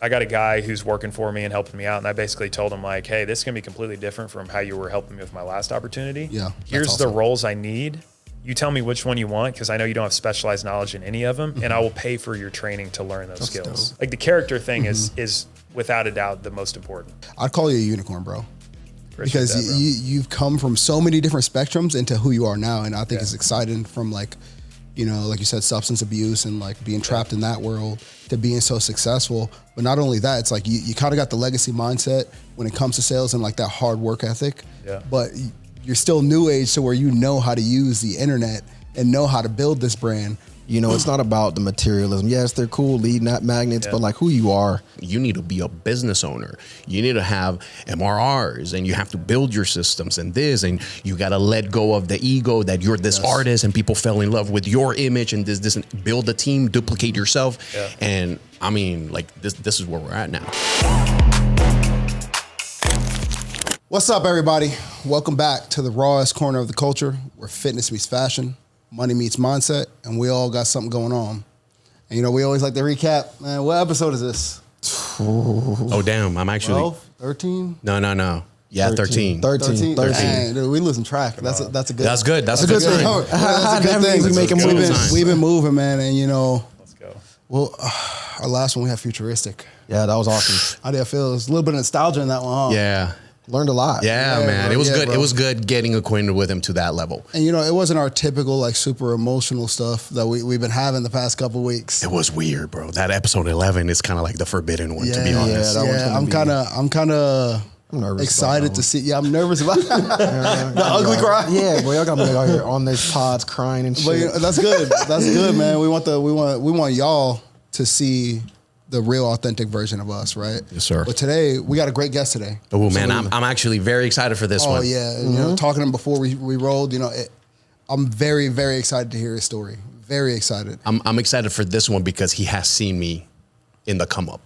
I got a guy who's working for me and helping me out, and I basically told him like, hey, this is gonna be completely different from how you were helping me with my last opportunity. Yeah. Here's the roles I need. You tell me which one you want, because I know you don't have specialized knowledge in any of them, and I will pay for your training to learn those skills. Dope. Like the character thing is without a doubt the most important. I'd call you a unicorn, bro. Because that, bro. You've come from so many different spectrums into who you are now, and I think it's exciting from like, you know, like you said, substance abuse and like being trapped in that world to being so successful. But not only that, it's like you kind of got the legacy mindset when it comes to sales and like that hard work ethic. Yeah. But you're still new age to where you know how to use the internet and know how to build this brand. You know, it's not about the materialism. Yes, they're cool, lead not magnets, but like who you are. You need to be a business owner. You need to have MRRs, and you have to build your systems and this, and you got to let go of the ego that you're this artist and people fell in love with your image and this, and build a team, duplicate yourself. Yeah. And I mean, like this is where we're at now. What's up, everybody? Welcome back to the rawest corner of the culture, where fitness meets fashion, money meets mindset, and we all got something going on. And you know, we always like to recap, man, what episode is this? Oh, damn. I'm actually 12, 13? No. Yeah, 13. 13. Dang, dude, we losing track. That's a good. That's good. That's a good thing. That's a good thing. We've been moving, man, and you know. Let's go. Well, our last one we had futuristic. Yeah, that was awesome. How do you feel? There's a little bit of nostalgia in that one, huh? Yeah. Learned a lot. Yeah, man. Bro. It was good. Bro. It was good getting acquainted with him to that level. And you know, it wasn't our typical like super emotional stuff that we've been having the past couple of weeks. It was weird, bro. That episode 11 is kind of like the forbidden one, to be honest. I'm kind of excited to see. Yeah, I'm nervous about the ugly cry. Yeah, boy, y'all got me out here on this pods crying and shit. But you know, that's good. That's good, man. We want y'all to see the real authentic version of us, right? Yes, sir. But today we got a great guest today. Oh man, I'm actually very excited for this one. Oh yeah, you know, talking to him before we rolled, you know, I'm very, very excited to hear his story. Very excited. I'm excited for this one because he has seen me in the come up.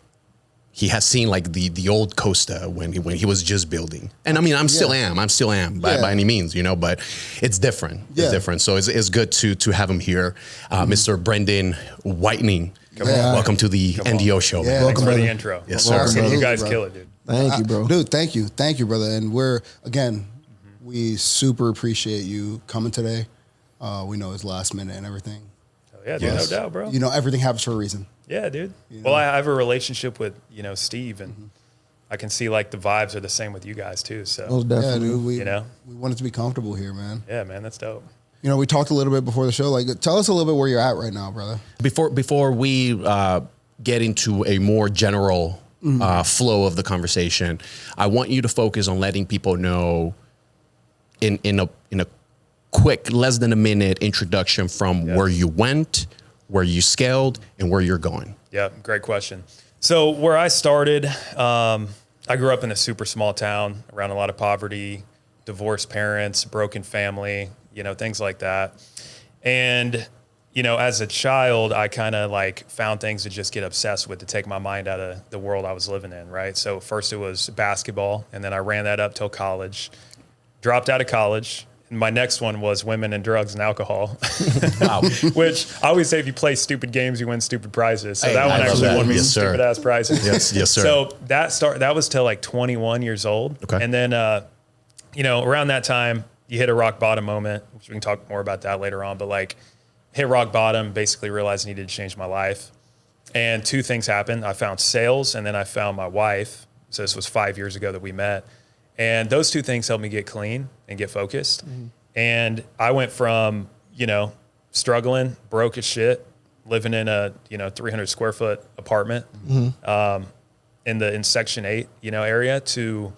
He has seen like the old Costa when he was just building. And I mean, I'm still am by any means, you know, but it's different. Yeah. It's different. So it's good to have him here. Mr. Brendan Whiting. Welcome to the NDO show. Yeah, thanks for the intro. Yes, sir. You guys kill it, dude. Thank you, bro. Dude, thank you, brother. And we super appreciate you coming today. We know it's last minute and everything. Oh, yeah, dude, no doubt, bro. You know, everything happens for a reason. Yeah, dude. You know? Well, I have a relationship with, you know, Steve, and I can see like the vibes are the same with you guys too. So most definitely. Yeah, dude, we we wanted to be comfortable here, man. Yeah, man, that's dope. You know, we talked a little bit before the show. Like, tell us a little bit where you're at right now, brother. Before we get into a more general flow of the conversation, I want you to focus on letting people know in a quick, less than a minute introduction from where you went, where you scaled, and where you're going. Yeah, great question. So where I started, I grew up in a super small town around a lot of poverty, divorced parents, broken family, you know, things like that. And, you know, as a child, I kind of like found things to just get obsessed with to take my mind out of the world I was living in, right? So first it was basketball, and then I ran that up till college, dropped out of college. And my next one was women and drugs and alcohol. Wow. Which I always say, if you play stupid games, you win stupid prizes. So that one actually won me some stupid ass prizes. Yes, sir. So that was till like 21 years old. Okay. And then, you know, around that time, you hit a rock bottom moment, which we can talk more about that later on. But like, hit rock bottom, basically realized I needed to change my life. And two things happened. I found sales, and then I found my wife. So this was 5 years ago that we met. And those two things helped me get clean and get focused. And I went from, you know, struggling, broke as shit, living in a, you know, 300 square foot apartment in Section 8, you know, area, to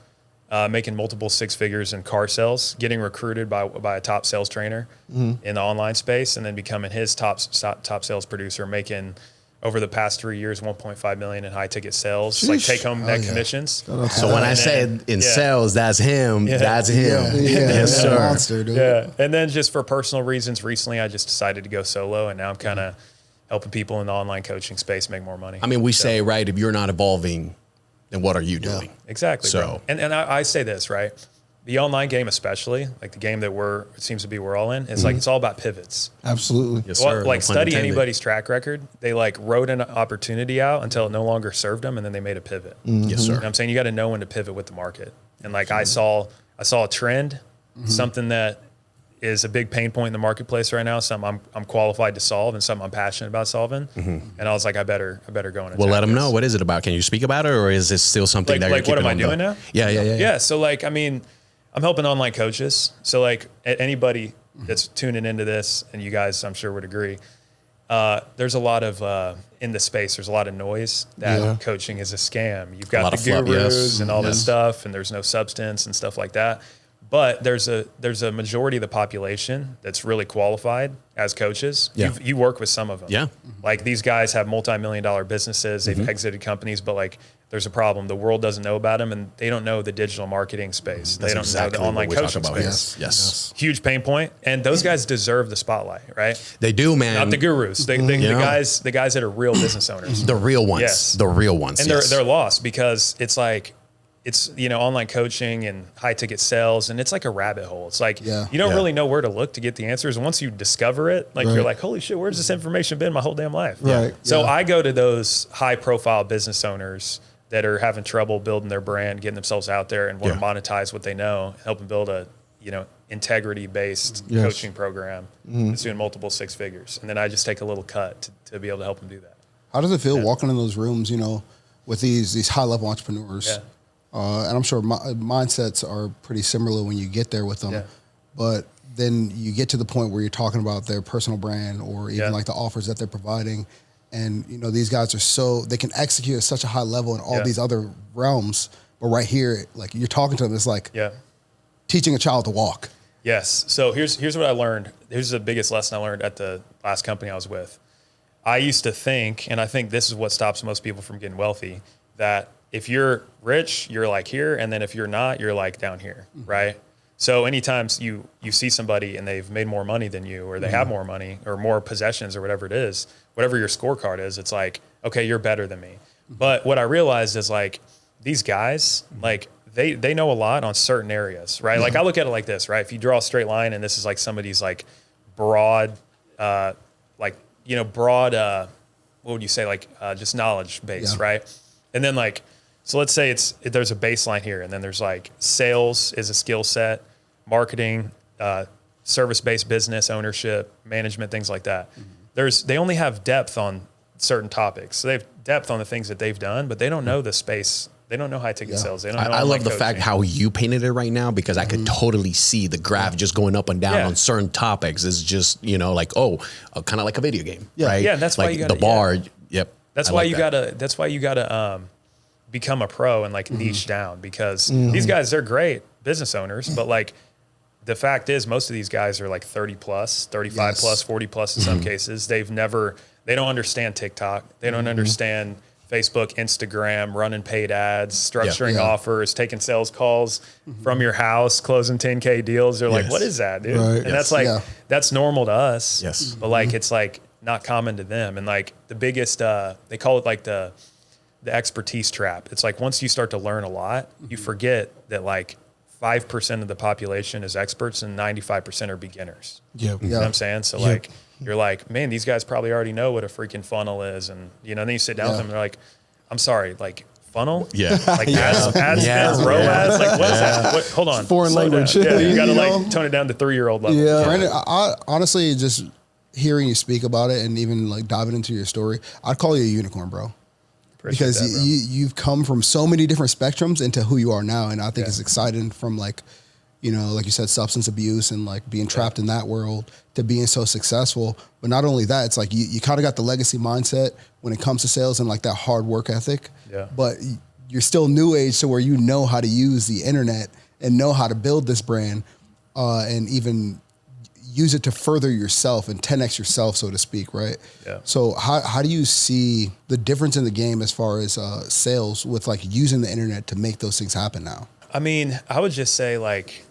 making multiple six figures in car sales, getting recruited by a top sales trainer in the online space, and then becoming his top sales producer, making over the past 3 years, 1.5 million in high ticket sales, like take home net commissions. So when I say in sales, that's him. That's him. Yes, sir. Monster, dude. Yeah. And then just for personal reasons, recently I just decided to go solo, and now I'm kind of helping people in the online coaching space make more money. I mean, we say, right, if you're not evolving, then what are you doing? Exactly. So, bro. And I say this, right? the online game, especially like the game that it seems to be we're all in, is like it's all about pivots. Absolutely. Yes, Well, sir. like No pun study intended. anybody's track record. They like wrote an opportunity out until it no longer served them, and then they made a pivot. Yes, sir. You know what I'm saying? You got to know when to pivot with the market. And like I saw a trend, something that is a big pain point in the marketplace right now, something I'm qualified to solve and something I'm passionate about solving. And I was like, I better go and Well, let attack them this. know. What is it about? Can you speak about it, or is this still something that you're Like what keeping am I on doing the- now? Yeah. So like, I mean, I'm helping online coaches. So like anybody that's tuning into this, and you guys, I'm sure would agree, there's a lot of, in the space, there's a lot of noise that coaching is a scam. You've got lot the of fluff, gurus yes. and all this Yes. stuff, and there's no substance and stuff like that. But there's a majority of the population that's really qualified as coaches. Yeah. You work with some of them. Yeah. Like these guys have multi-million-dollar businesses. They've exited companies, but like there's a problem. The world doesn't know about them, and they don't know the digital marketing space. They don't exactly know the online what we're coaching talking about. space. Yes. Huge pain point. And those guys deserve the spotlight, right? They do, man. Not the gurus. The guys that are real business owners. The real ones. Yes. The real ones. And they're lost because it's like, it's, online coaching and high ticket sales, and it's like a rabbit hole. It's like, you don't really know where to look to get the answers. And once you discover it, like you're like, holy shit, where's this information been my whole damn life? Right. So I go to those high profile business owners that are having trouble building their brand, getting themselves out there, and want to monetize what they know, help them build a, integrity based coaching program that's doing multiple six figures. And then I just take a little cut to be able to help them do that. How does it feel walking in those rooms, with these high level entrepreneurs? Yeah. And I'm sure mindsets are pretty similar when you get there with them. Yeah. But then you get to the point where you're talking about their personal brand or even Yeah. like the offers that they're providing. And, these guys are they can execute at such a high level in all these other realms. But right here, like you're talking to them, it's like teaching a child to walk. Yes. So here's what I learned. Here's the biggest lesson I learned at the last company I was with. I used to think, and I think this is what stops most people from getting wealthy, that if you're rich, you're like here, and then if you're not, you're like down here, right? So anytime you see somebody and they've made more money than you, or they have more money or more possessions or whatever it is, whatever your scorecard is, it's like, okay, you're better than me. But what I realized is like these guys, like they know a lot on certain areas, right? Like I look at it like this, right? If you draw a straight line and this is like somebody's like broad, broad, what would you say? Like just knowledge base, right? And then like, so let's say there's a baseline here, and then there's like sales is a skill set, marketing, service-based business, ownership, management, things like that. They only have depth on certain topics. So they have depth on the things that they've done, but they don't know the space. They don't know high ticket sales. They don't know I online love the fact coaching. how you painted it right now, because I could totally see the graph just going up and down on certain topics. It's just, kind of like a video game, right? Yeah, and that's why like you gotta- the bar. Yep. That's I why like you that. gotta become a pro and like niche down, because these guys, they're great business owners, but like the fact is most of these guys are like 30 plus, 35 plus, 40 plus in some cases. They don't understand TikTok. They don't understand Facebook, Instagram, running paid ads, structuring offers, taking sales calls from your house, closing 10K deals. They're like, what is that, dude? Right. And that's like, that's normal to us. Yes. But like, it's like not common to them. And like the biggest, they call it like the expertise trap. It's like, once you start to learn a lot, you forget that like 5% of the population is experts and 95% are beginners. Yeah. You know what I'm saying? So like, you're like, man, these guys probably already know what a freaking funnel is. And, then you sit down with them and they're like, I'm sorry, like funnel? Yeah. Like ads, ROAS? Like what is that? What, hold on. Foreign Slow language. down. Yeah, you got to You know? like tone it down to 3-year-old level. Yeah. Brandon, I honestly, just hearing you speak about it and even like diving into your story, I'd call you a unicorn, bro. Appreciate Because that, bro. you've come from so many different spectrums into who you are now. And I think it's exciting from like, like you said, substance abuse and like being trapped in that world to being so successful. But not only that, it's like you kind of got the legacy mindset when it comes to sales and like that hard work ethic. Yeah. But you're still new age to where you know how to use the internet and know how to build this brand and even use it to further yourself and 10x yourself, so to speak, right? Yeah. So how do you see the difference in the game as far as sales with like using the internet to make those things happen now? I mean, I would just say like,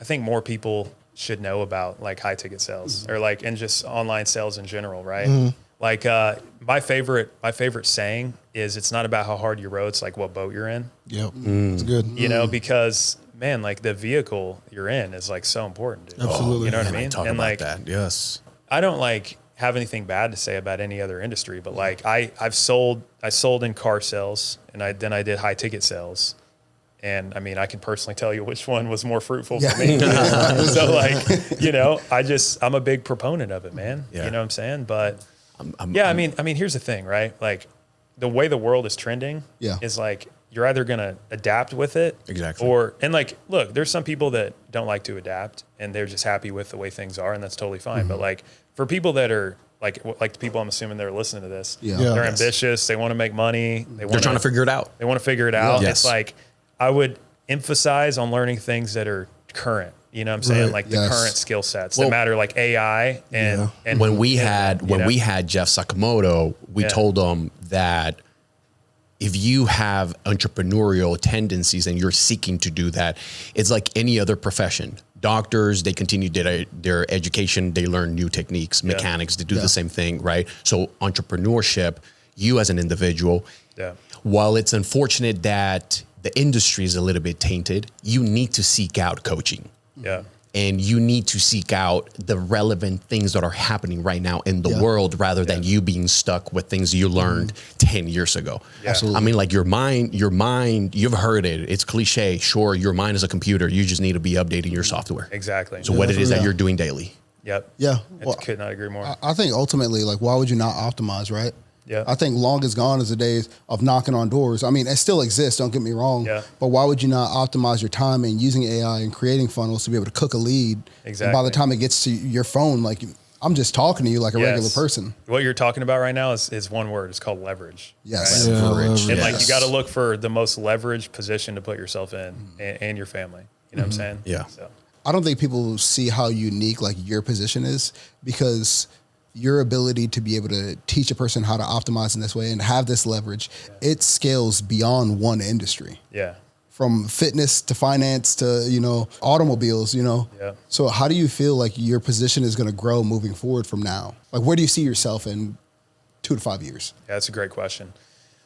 I think more people should know about like high ticket sales or like, and just online sales in general. Right. Like, my favorite saying is it's not about how hard you row. It's like what boat you're in, Yep. It's good. because man, like the vehicle you're in is like so important, dude. Absolutely. You know what I Man, mean? talk And about like, that. Yes. I don't like have anything bad to say about any other industry, but like I sold in car sales, and I did high ticket sales. And I mean, I can personally tell you which one was more fruitful for me. So like, you know, I'm a big proponent of it, man. Yeah. You know what I'm saying? But I mean, here's the thing, right? Like the way the world is trending is like, you're either going to adapt with it. Exactly. And like, look, there's some people that don't like to adapt and they're just happy with the way things are, and that's totally fine. But like for people that are like the people I'm assuming they're listening to this, they're ambitious. They want to make money. They're trying to figure it out. They want to figure it out. Yes. It's like, I would emphasize on learning things that are current. You know what I'm saying? Right. Like the current skill sets that Well, matter, like AI and when we had Jeff Sakamoto, we told him that if you have entrepreneurial tendencies and you're seeking to do that, it's like any other profession. Doctors, they continue their education, they learn new techniques, mechanics, they do the same thing, right? So entrepreneurship, you as an individual, while it's unfortunate that the industry is a little bit tainted, you need to seek out coaching. Yeah. And you need to seek out the relevant things that are happening right now in the world, rather than you being stuck with things you learned 10 years ago. Yeah. Absolutely. I mean, like your mind, you've heard it. It's cliche. Sure, your mind is a computer. You just need to be updating your software. Exactly. So what it is that you're doing daily. Yep. Yeah. I could not agree more. I think ultimately, like, why would you not optimize, right? Yeah. I think long is gone is the days of knocking on doors. I mean, it still exists, don't get me wrong. Yeah. But why would you not optimize your time and using AI and creating funnels to be able to cook a lead? Exactly. And by the time it gets to your phone, like, I'm just talking to you like a regular person. What you're talking about right now is one word. It's called leverage. Yes. Right? Leverage. And like, you got to look for the most leveraged position to put yourself in and your family. You know what I'm saying? Yeah. So. I don't think people see how unique like your position is, because your ability to be able to teach a person how to optimize in this way and have this leverage, it scales beyond one industry. Yeah. From fitness to finance to, you know, automobiles, you know. Yeah. So how do you feel like your position is going to grow moving forward from now? Like, where do you see yourself in 2 to 5 years? Yeah, that's a great question.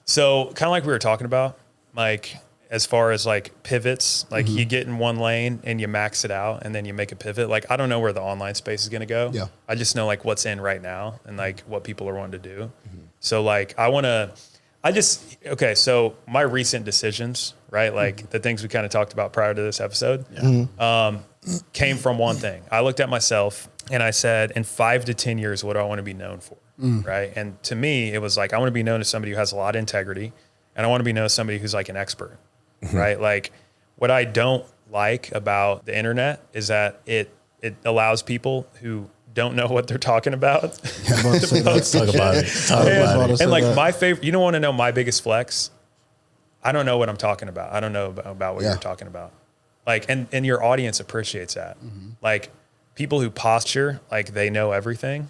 So kind of like we were talking about, like, as far as like pivots, like you get in one lane and you max it out and then you make a pivot. Like, I don't know where the online space is going to go. Yeah. I just know like what's in right now and like what people are wanting to do. So like, so my recent decisions, right? Like the things we kind of talked about prior to this episode, came from one thing. I looked at myself and I said, in 5 to 10 years, what do I want to be known for? Right. And to me, it was like, I want to be known as somebody who has a lot of integrity, and I want to be known as somebody who's like an expert. Right? Like, what I don't like about the internet is that it allows people who don't know what they're talking about. Let's talk about it. And like my favorite, you don't want to know my biggest flex. I don't know what I'm talking about. I don't know about what you're talking about. Like, and your audience appreciates that. Like, people who posture like they know everything,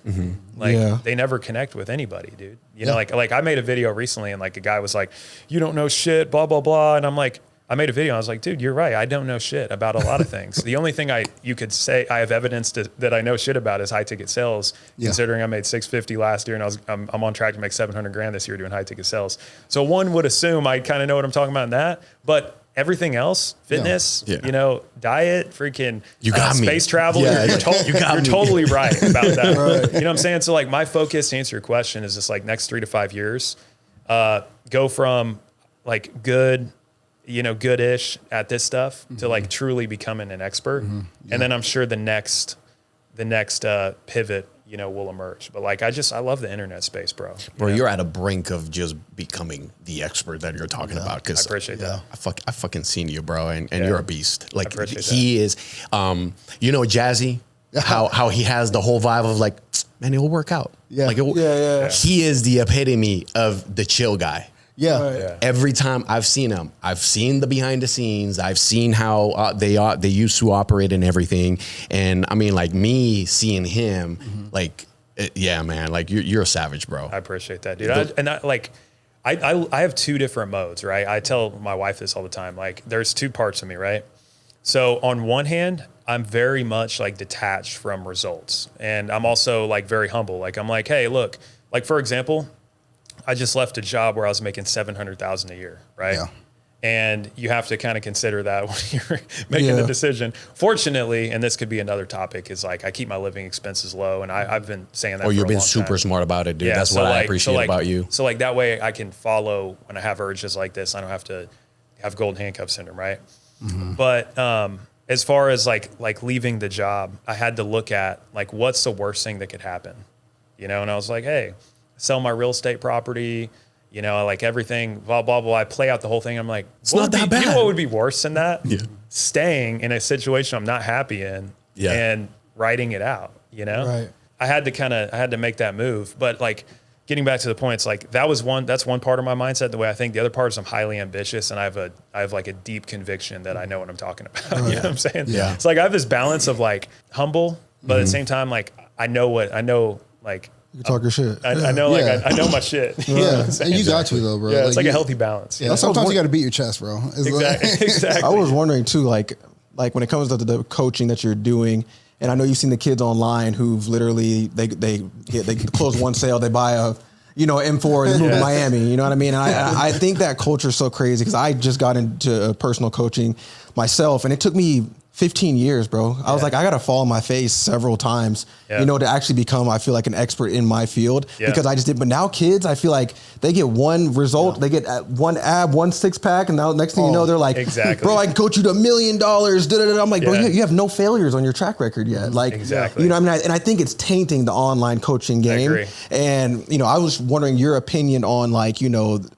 like they never connect with anybody, dude. You know, like I made a video recently and like a guy was like, "You don't know shit, blah, blah, blah." And I'm like, I made a video. I was like, dude, you're right. I don't know shit about a lot of things. The only thing you could say I have evidence that I know shit about is high ticket sales, considering I made 650 last year and I'm on track to make 700 grand this year doing high ticket sales. So one would assume I kind of know what I'm talking about in that, but everything else, fitness, you know, diet, freaking space travel, you're totally right about that. You know what I'm saying? So like my focus, to answer your question, is just like next 3 to 5 years, go from like goodish at this stuff to like truly becoming an expert. And then I'm sure the next pivot, you know, will emerge. But like, I love the internet space, bro. Bro, you're at a brink of just becoming the expert that you're talking about. Cause I appreciate that. I fucking seen you, bro. And you're a beast. Like he is, you know, Jazzy, how he has the whole vibe of like, man, it'll work out. Yeah. Like he is the epitome of the chill guy. Every time I've seen him, I've seen the behind the scenes. I've seen how they used to operate and everything. And I mean, like me seeing him, like, man, like you're a savage, bro. I appreciate that, dude. I have 2 different modes, right? I tell my wife this all the time. Like, there's 2 parts of me, right? So on one hand, I'm very much like detached from results, and I'm also like very humble. Like, I'm like, hey, look, like for example, I just left a job where I was making $700,000 a year, right? And you have to kind of consider that when you're making the decision. Fortunately, and this could be another topic, is like I keep my living expenses low, and I've been saying that. Oh, you've been long super time. smart about it, dude. Yeah, That's so what I like- appreciate so like- about you. So like that way I can follow when I have urges like this. I don't have to have golden handcuff syndrome, right? But as far as like leaving the job, I had to look at like what's the worst thing that could happen, you know? And I was like, hey, sell my real estate property. You know, like everything, blah, blah, blah. I play out the whole thing. I'm like, It's not that bad. You know what would be worse than that? Yeah. Staying in a situation I'm not happy in and writing it out, you know? Right. I had to make that move. But like getting back to the point, it's like that's one part of my mindset. The way I think the other part is I'm highly ambitious, and I have like a deep conviction that I know what I'm talking about. You know what I'm saying? Yeah. It's like I have this balance of like humble, but at the same time, like I know like You can talk your shit. I know, like I know my shit. You know what I'm Yeah, saying? and you got to though, bro. Yeah, it's like you- a healthy balance. Yeah, sometimes you got to beat your chest, bro. It's Exactly. like- Exactly. I was wondering too, like when it comes to the coaching that you're doing, and I know you've seen the kids online who've literally they close one sale, they buy a M4 and they move to Miami. You know what I mean? And I think that culture is so crazy because I just got into personal coaching myself, and it took me 15 years, bro. I was like, I got to fall on my face several times, to actually become, I feel like, an expert in my field because I just did. But now kids, I feel like they get one result, they get one ab, one six pack, and now next thing you know, they're like, bro, I can coach you to $1 million. I'm like, bro, you have no failures on your track record yet. Like, Exactly. you know what I mean? And I think it's tainting the online coaching game. agree. And, I was wondering your opinion on like,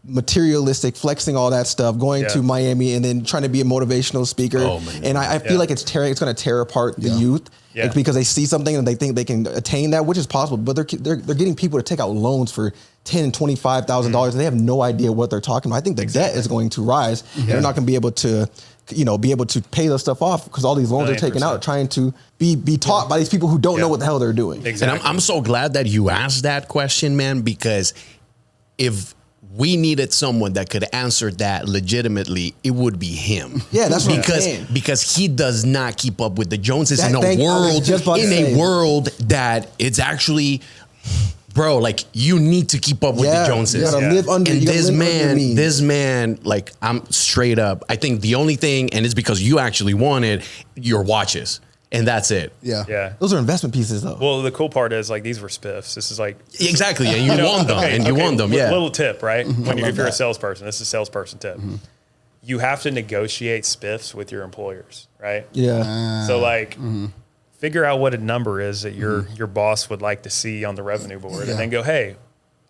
materialistic, flexing, all that stuff, going to Miami and then trying to be a motivational speaker. Oh, man. And I feel like it's going to tear apart the youth because they see something and they think they can attain that, which is possible. But they're getting people to take out loans for $10,000 and $25,000 and they have no idea what they're talking about. I think the debt is going to rise. They're not going to be able to, be able to pay this stuff off because all these loans are taken out, trying to be taught by these people who don't know what the hell they're doing. Exactly. And I'm so glad that you asked that question, man, because if we needed someone that could answer that legitimately, it would be him. Yeah, that's what I'm saying. Because he does not keep up with the Joneses That in thing- a I was world just about to say. world that it's actually, bro, like you need to keep up with the Joneses. You gotta live under. And you gotta live under your means. this man, like I'm straight up. I think the only thing, and it's because you actually wanted your watches. And that's it. Yeah. Those are investment pieces, though. Well, the cool part is like these were spiffs. This is like Exactly. And you won them. won them. Yeah. Little tip, right? If you're a salesperson, this is a salesperson tip. You have to negotiate spiffs with your employers, right? Yeah. So like figure out what a number is that your boss would like to see on the revenue board and then go, hey,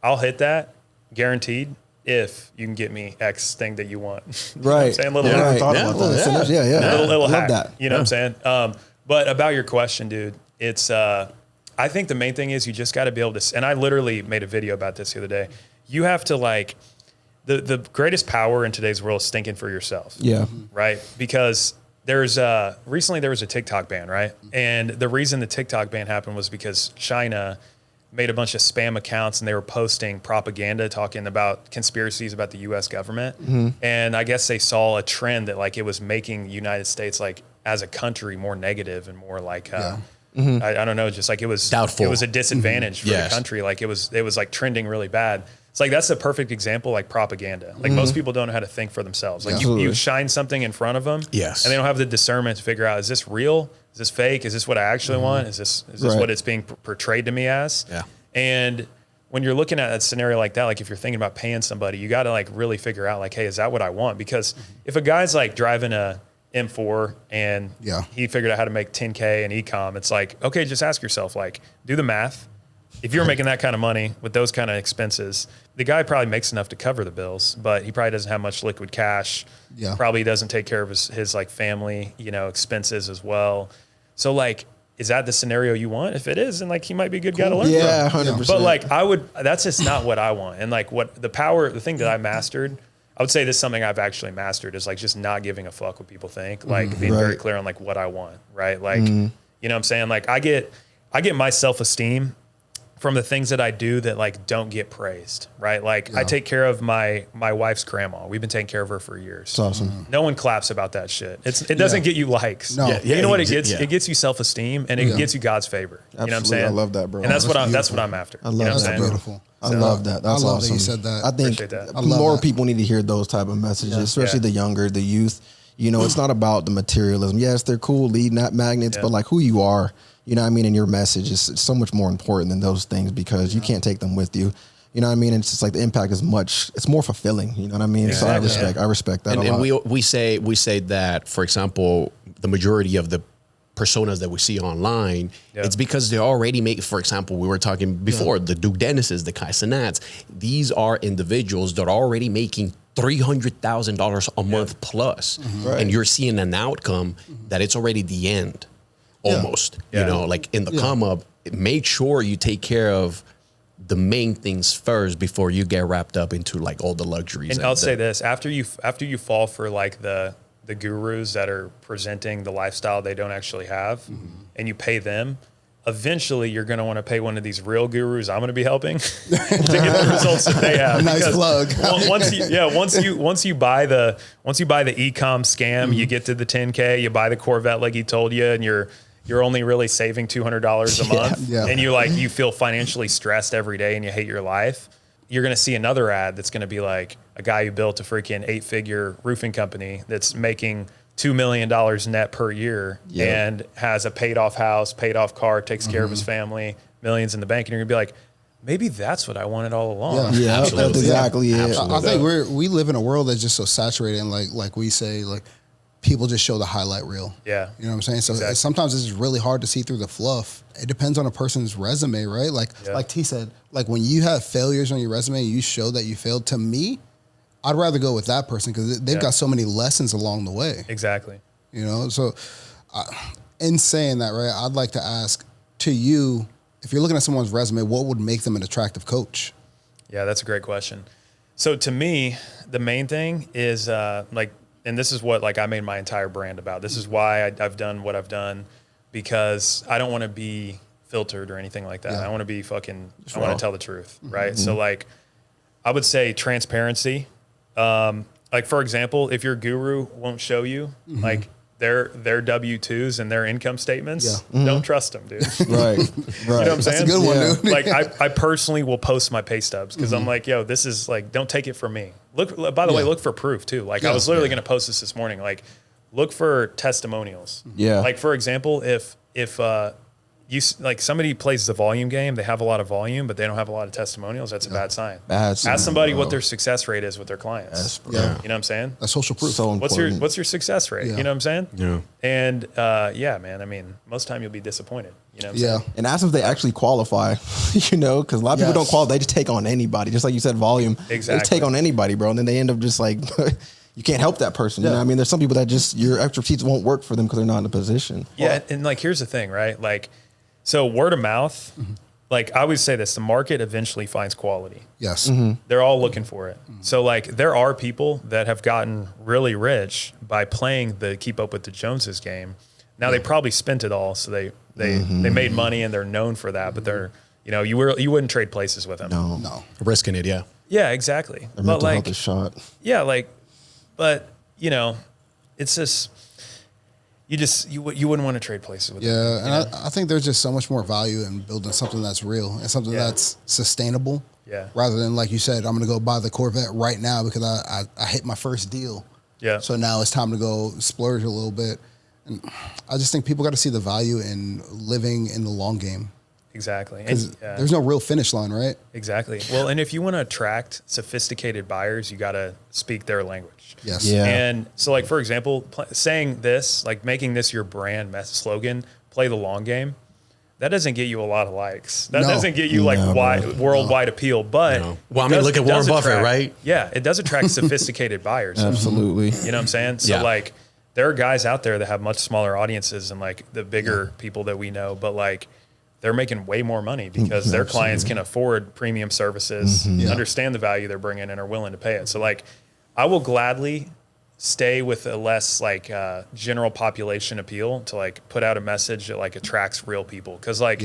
I'll hit that guaranteed if you can get me X thing that you want. You know what I'm Right. saying? Little I never thought Yeah. about that. Yeah. little I love hack. that. You know what I'm saying? But about your question, dude, it's I think the main thing is you just got to be able to. And I literally made a video about this the other day. You have to like the greatest power in today's world is thinking for yourself. Yeah. Right. Because recently there was a TikTok ban, right? And the reason the TikTok ban happened was because China made a bunch of spam accounts and they were posting propaganda talking about conspiracies about the US government. And I guess they saw a trend that like it was making the United States like as a country more negative and more like I don't know, just like it was Doubtful. It was a disadvantage for the country. Like it was like trending really bad. It's like that's a perfect example, like propaganda. Like most people don't know how to think for themselves. Like you shine something in front of them, and they don't have the discernment to figure out: is this real? Is this fake? Is this what I actually want? Is this what it's being portrayed to me as? Yeah. And when you're looking at a scenario like that, like if you're thinking about paying somebody, you got to like really figure out like, hey, is that what I want? Because if a guy's like driving a M4 and he figured out how to make 10K in e-com, it's like, okay, just ask yourself, like, do the math. If you're making that kind of money with those kind of expenses, the guy probably makes enough to cover the bills, but he probably doesn't have much liquid cash. Probably doesn't take care of his like family, expenses as well. So like, is that the scenario you want? If it is, then like he might be a good guy to learn from. 100%. But like that's just not what I want. And like the thing that I mastered, I would say this is something I've actually mastered is like just not giving a fuck what people think, like being very clear on like what I want, right? Like, you know what I'm saying? Like I get my self-esteem from the things that I do that like don't get praised, right? Like I take care of my wife's grandma. We've been taking care of her for years. It's awesome. No one claps about that shit. It doesn't get you likes. No. You know what it gets? It gets you self-esteem and it gets you God's favor. Absolutely. You know what I'm saying? I love that, bro. And that's what I'm after. I love you know that. what I'm saying? Beautiful. I love that. That's I love awesome. that you said that. I think Appreciate that. I love more that. people need to hear those type of messages, especially the younger, the youth. You know, it's not about the materialism. Yes, they're cool, lead magnets, but like who you are, you know what I mean, and your message is so much more important than those things because you can't take them with you. You know what I mean? And it's just like the impact is it's more fulfilling. You know what I mean? Exactly. So I respect that a lot. And we say that, for example, the majority of the personas that we see online, it's because they're already making, for example, we were talking before, the Duke Dennises, the Kai Cenats. These are individuals that are already making $300,000 a month plus. Right. And you're seeing an outcome that it's already the end, almost. You know, like in the come up, make sure you take care of the main things first before you get wrapped up into like all the luxuries. And I'll say this, after you fall for like the gurus that are presenting the lifestyle they don't actually have and you pay them, eventually you're going to want to pay one of these real gurus I'm going to be helping to get the results that they have. Nice plug. Once you buy the e-com scam, you get to the 10K, you buy the Corvette like he told you, and you're only really saving $200 a month, and you feel financially stressed every day and you hate your life. You're going to see another ad that's going to be like a guy who built a freaking 8-figure roofing company that's making $2 million net per year and has a paid off house, paid off car, takes care of his family, millions in the bank. And you're gonna be like, maybe that's what I wanted all along. Yeah, that's exactly it. I think we live in a world that's just so saturated and like we say, like people just show the highlight reel. Yeah. You know what I'm saying? So sometimes it's really hard to see through the fluff. It depends on a person's resume, right? Like T said, like when you have failures on your resume and you show that you failed, to me, I'd rather go with that person because they've got so many lessons along the way. Exactly. You know, so in saying that, right, I'd like to ask to you, if you're looking at someone's resume, what would make them an attractive coach? Yeah, that's a great question. So to me, the main thing is and this is what like I made my entire brand about. This is why I've done what I've done, because I don't want to be filtered or anything like that. I want to be I want to tell the truth, right? So like I would say transparency. Like for example, if your guru won't show you like their W-2s and their income statements, don't trust them, dude. Right. You know what I'm saying? That's a good one, dude. Like I personally will post my pay stubs because I'm like, yo, this is like, don't take it from me. Look, by the way, look for proof too. Like I was literally going to post this morning. Like look for testimonials. Yeah. Like for example, if you like somebody plays the volume game, they have a lot of volume, but they don't have a lot of testimonials. That's a bad sign. Ask somebody what their success rate is with their clients. Yeah. You know what I'm saying? That's social proof. So important. What's your success rate? Yeah. You know what I'm saying? Yeah. And man, I mean, most time you'll be disappointed. You know what I'm saying? And ask them if they actually qualify, you know, because a lot of people don't qualify. They just take on anybody. Just like you said, volume. Exactly. They take on anybody, bro. And then they end up just like, you can't help that person. You know what I mean? There's some people that just, your expertise won't work for them because they're not in a position. Yeah. And like, here's the thing, right? Like, so word of mouth, like I always say this, the market eventually finds quality. Yes. They're all looking for it. So like there are people that have gotten really rich by playing the keep up with the Joneses game. Now they probably spent it all. So they made money and they're known for that, but they're, you know, you wouldn't trade places with them. No. Risking it, yeah. Yeah, exactly. Their But mental like, health is shot. yeah, like, but you know, it's just, you wouldn't want to trade places with them. Yeah, and I think there's just so much more value in building something that's real and something that's sustainable. Yeah. Rather than like you said, I'm going to go buy the Corvette right now because I hit my first deal. Yeah. So now it's time to go splurge a little bit. And I just think people got to see the value in living in the long game. Exactly. Because there's no real finish line, right? Exactly. Well, and if you want to attract sophisticated buyers, you got to speak their language. Yes. Yeah. And so, like, for example, saying this, like making this your brand slogan, play the long game, that doesn't get you a lot of likes. That doesn't get you like worldwide appeal. But well, I mean, look at Warren Buffett, right? Yeah, it does attract sophisticated buyers. Absolutely. You know what I'm saying? So like, there are guys out there that have much smaller audiences than like the bigger people that we know, but like, they're making way more money because their clients can afford premium services, understand the value they're bringing, and are willing to pay it. So like, I will gladly stay with a less like general population appeal to like put out a message that like attracts real people. Cause like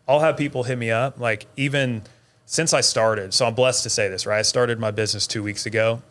I'll have people hit me up, like even since I started. So I'm blessed to say this, right? I started my business 2 weeks ago,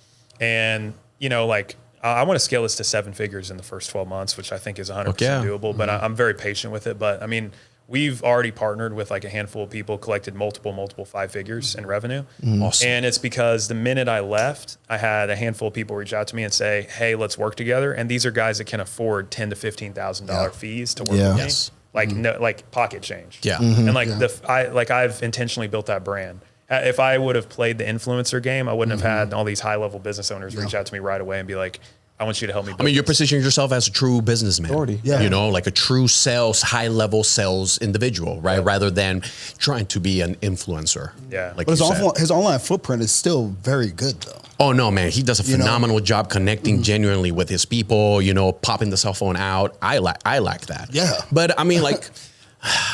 and you know, like I want to scale this to 7 figures in the first 12 months, which I think is 100% doable, but I'm very patient with it. But I mean, we've already partnered with like a handful of people, collected multiple 5 figures in revenue. Awesome. And it's because the minute I left, I had a handful of people reach out to me and say, hey, let's work together. And these are guys that can afford $10,000 to $15,000 fees to work with me. Yes. Like no, like pocket change. Yeah. And like I've intentionally built that brand. If I would have played the influencer game, I wouldn't have had all these high level business owners reach out to me right away and be like, I want you to help me. I mean, you're positioning yourself as a true businessman. Authority. Yeah. You know, like a true high level sales individual, right? Rather than trying to be an influencer. Yeah. Like But you said. his online footprint is still very good though. Oh no, man, he does a phenomenal job connecting genuinely with his people, you know, popping the cell phone out. I like that. Yeah. But I mean, like,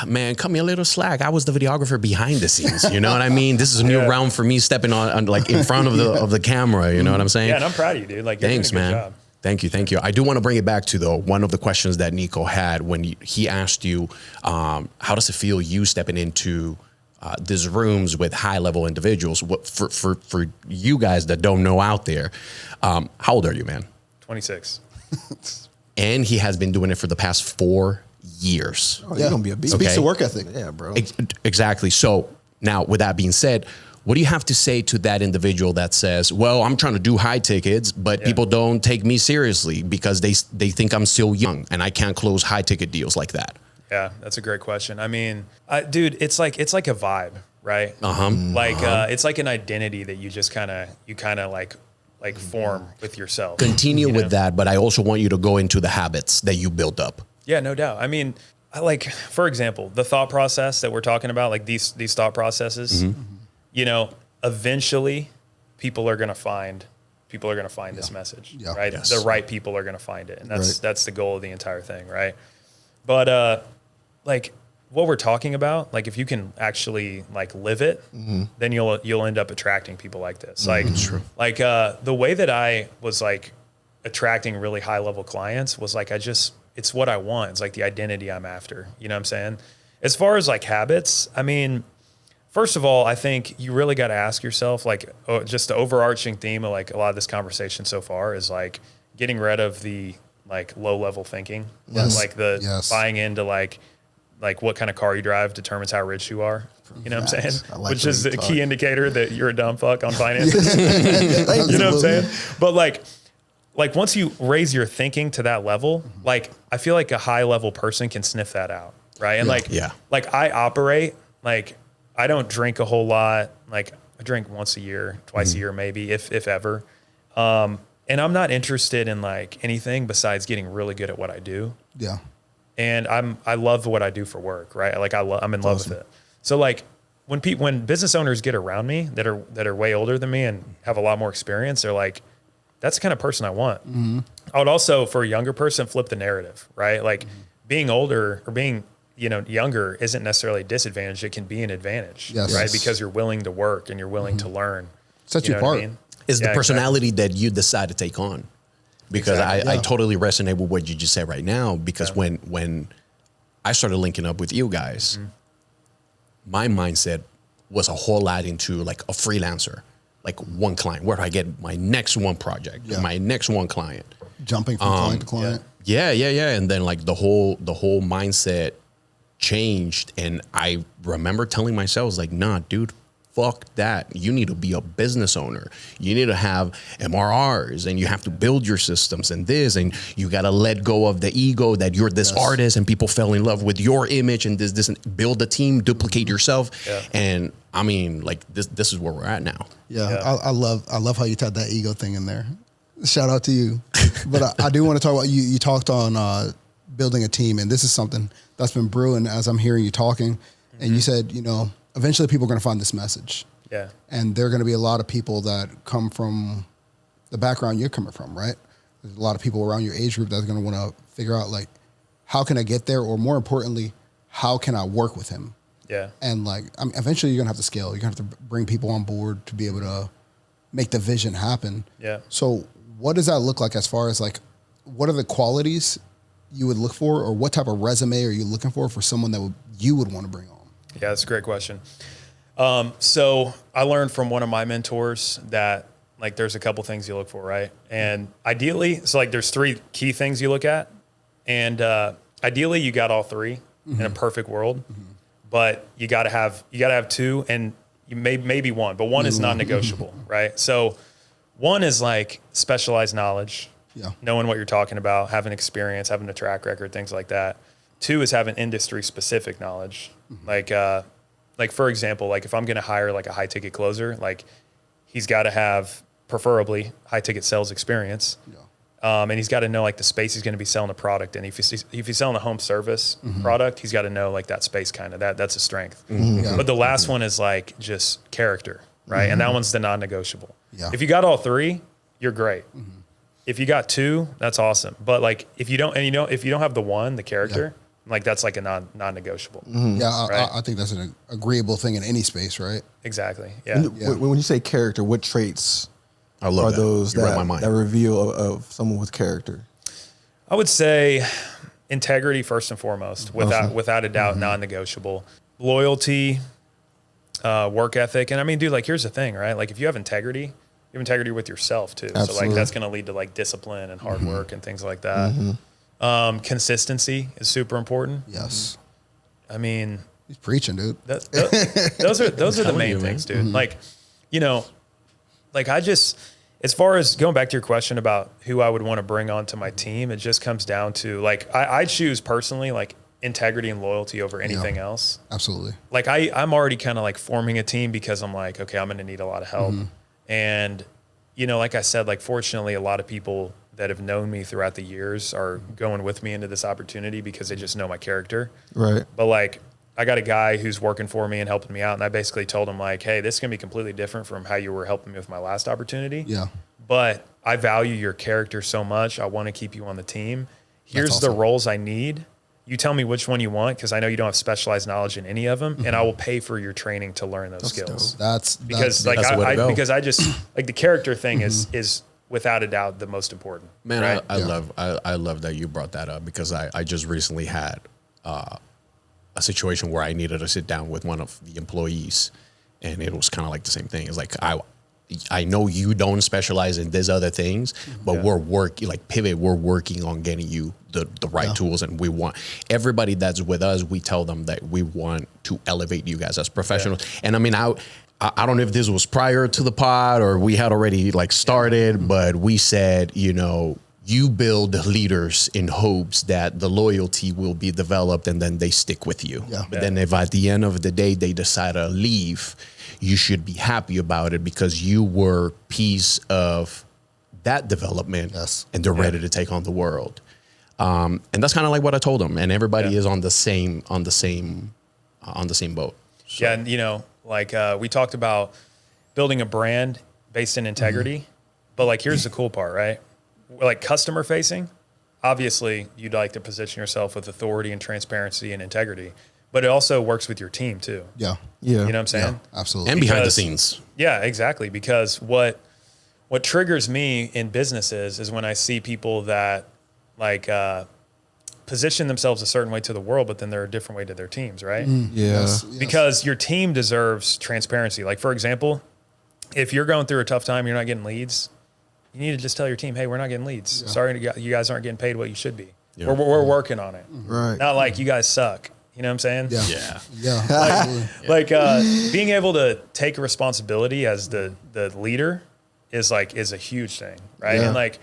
man, cut me a little slack. I was the videographer behind the scenes. You know what I mean? This is a new round for me stepping on like in front of the camera. You know what I'm saying? Yeah, and I'm proud of you, dude. Like, you're Thanks, doing a good man. job. Thank you. I do want to bring it back to though one of the questions that Nico had when he asked you, how does it feel you stepping into these rooms with high level individuals? What for you guys that don't know out there, how old are you, man? 26. And he has been doing it for the past 4 years. Oh, you're gonna be a beast. Speaks Okay. to work ethic. Yeah, bro. Exactly. So now, with that being said, what do you have to say to that individual that says, well, I'm trying to do high tickets, but people don't take me seriously because they think I'm still young and I can't close high ticket deals like that? Yeah, that's a great question. I mean, dude, it's like a vibe, right? Like it's like an identity that you just kind of like form with yourself. Continue you with know? that, but I also want you to go into the habits that you built up. Yeah, no doubt. I mean, like, for example, the thought process that we're talking about, like these thought processes, you know, eventually people are going to find this message, right? Yes. The right people are going to find it. And that's the goal of the entire thing. Right. But, like what we're talking about, like if you can actually like live it, then you'll end up attracting people like this. Like, like, the way that I was like attracting really high level clients was like, it's what I want. It's like the identity I'm after, you know what I'm saying? As far as like habits, I mean, first of all, I think you really got to ask yourself, like, just the overarching theme of like a lot of this conversation so far is like getting rid of the like low level thinking, like the buying into like what kind of car you drive determines how rich you are. You know what I'm saying? I like Which the way is you a talk. key indicator that you're a dumb fuck on finances. You know what I'm saying? But like once you raise your thinking to that level, like I feel like a high level person can sniff that out. Right. And like I operate, like I don't drink a whole lot. Like I drink once a year, twice a year, maybe if ever. And I'm not interested in like anything besides getting really good at what I do. Yeah. And I love what I do for work. Right. Like I'm in love with it. So like when business owners get around me that are way older than me and have a lot more experience, they're like, that's the kind of person I want. I would also, for a younger person, flip the narrative, right? Like being older or being, you know, younger isn't necessarily a disadvantage. It can be an advantage, right? Because you're willing to work and you're willing to learn. Sets you know what apart. I mean? Is the personality that you decide to take on. Because I totally resonate with what you just said right now. Because when I started linking up with you guys, my mindset was a whole lot into like a freelancer. Like one client, where do I get my next one project, my next one client? Jumping from client to client. Yeah. And then like the whole mindset changed. And I remember telling myself, I was like, nah, dude, fuck that. You need to be a business owner. You need to have MRRs and you have to build your systems and this, and you got to let go of the ego that you're this artist and people fell in love with your image and this, and build a team, duplicate yourself. And I mean, like this is where we're at now. I love how you tied that ego thing in there. Shout out to you. But I do want to talk about you talked on building a team, and this is something that's been brewing as I'm hearing you talking. And you said, you know, eventually people are going to find this message. Yeah. And there are going to be a lot of people that come from the background you're coming from, right? There's a lot of people around your age group that's going to want to figure out, like, how can I get there? Or more importantly, how can I work with him? Yeah. And like, I mean, eventually you're going to have to scale. You're going to have to bring people on board to be able to make the vision happen. Yeah. So what does that look like as far as like, what are the qualities you would look for, or what type of resume are you looking for someone that you would want to bring on? Yeah, that's a great question. So I learned from one of my mentors that like there's a couple things you look for, right? And ideally, so like there's 3 key things you look at, and ideally you got all 3 in a perfect world, but you got to have 2, and you maybe 1, but 1 is non-negotiable, right? So 1 is like specialized knowledge, knowing what you're talking about, having experience, having a track record, things like that. 2 is having industry specific knowledge, like for example, like if I'm going to hire like a high ticket closer, like he's got to have preferably high ticket sales experience. And he's got to know like the space he's going to be selling the product. And if he's selling a home service product, he's got to know like that space kind of that's a strength. But the last one is like just character, right? And that one's the non-negotiable. If you got all 3, you're great. If you got 2, that's awesome. But like if you don't have the 1, the character, like that's like a non-negotiable. Right? I think that's an agreeable thing in any space, right? Exactly. Yeah. When you say character, what traits I love are that. those You read my mind. that reveal of someone with character? I would say integrity first and foremost, without a doubt, non-negotiable. Loyalty, work ethic, and I mean, dude, like here's the thing, right? Like if you have integrity, you have integrity with yourself too. Absolutely. So like that's going to lead to like discipline and hard work and things like that. Consistency is super important. Yes. I mean, He's preaching, dude. those are the main things, dude. Like, you know, like as far as going back to your question about who I would want to bring onto my team, it just comes down to like, I choose personally like integrity and loyalty over anything else. Absolutely. Like I'm already kind of like forming a team because I'm like, okay, I'm going to need a lot of help. And, you know, like I said, like fortunately a lot of people that have known me throughout the years are going with me into this opportunity because they just know my character. Right. But like, I got a guy who's working for me and helping me out. And I basically told him like, hey, this is going to be completely different from how you were helping me with my last opportunity. Yeah. But I value your character so much. I want to keep you on the team. Here's awesome. the roles I need. You tell me which one you want, because I know you don't have specialized knowledge in any of them, and I will pay for your training to learn those skills. That's Because like that's the way to go. because I just like the character thing is without a doubt the most important. Man, right? I love that you brought that up, because I just recently had a situation where I needed to sit down with one of the employees, and it was kind of like the same thing. It's like, I know you don't specialize in these other things, but we're working like Pivot. We're working on getting you the right tools, and we want everybody that's with us. We tell them that we want to elevate you guys as professionals. And I mean, I don't know if this was prior to the pod or we had already like started, but we said, you know, you build leaders in hopes that the loyalty will be developed and then they stick with you. But then if at the end of the day they decide to leave, you should be happy about it because you were piece of that development, and they're ready to take on the world. And that's kind of like what I told them. And everybody is on the same boat. So. Yeah, and you know, like we talked about building a brand based in integrity, but like here's the cool part, right? Like customer facing, obviously you'd like to position yourself with authority and transparency and integrity, but it also works with your team too. Yeah. You know what I'm saying? Yeah, absolutely. And behind the scenes. Yeah, exactly. Because what triggers me in businesses is when I see people that like position themselves a certain way to the world, but then they're a different way to their teams, right? Yes. Because your team deserves transparency. Like for example, if you're going through a tough time, you're not getting leads, you need to just tell your team, hey, we're not getting leads. Sorry, you guys aren't getting paid what you should be. Yeah. We're working on it. Right. Not like you guys suck. You know what I'm saying? Yeah. Like being able to take responsibility as the leader is a huge thing, right? Yeah. And like,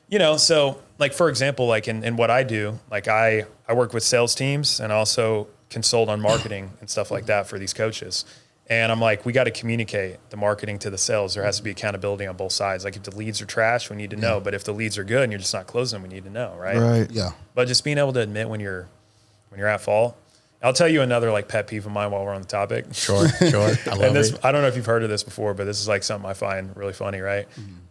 you know, so like for example, like in what I do, like I work with sales teams and also consult on marketing and stuff like that for these coaches. And I'm like, we got to communicate the marketing to the sales. There has to be accountability on both sides. Like if the leads are trash, we need to know. But if the leads are good and you're just not closing them, we need to know, right? Right. Yeah. But just being able to admit when you're at fault. I'll tell you another like pet peeve of mine while we're on the topic. Sure. I love it. I don't know if you've heard of this before, but this is like something I find really funny, right?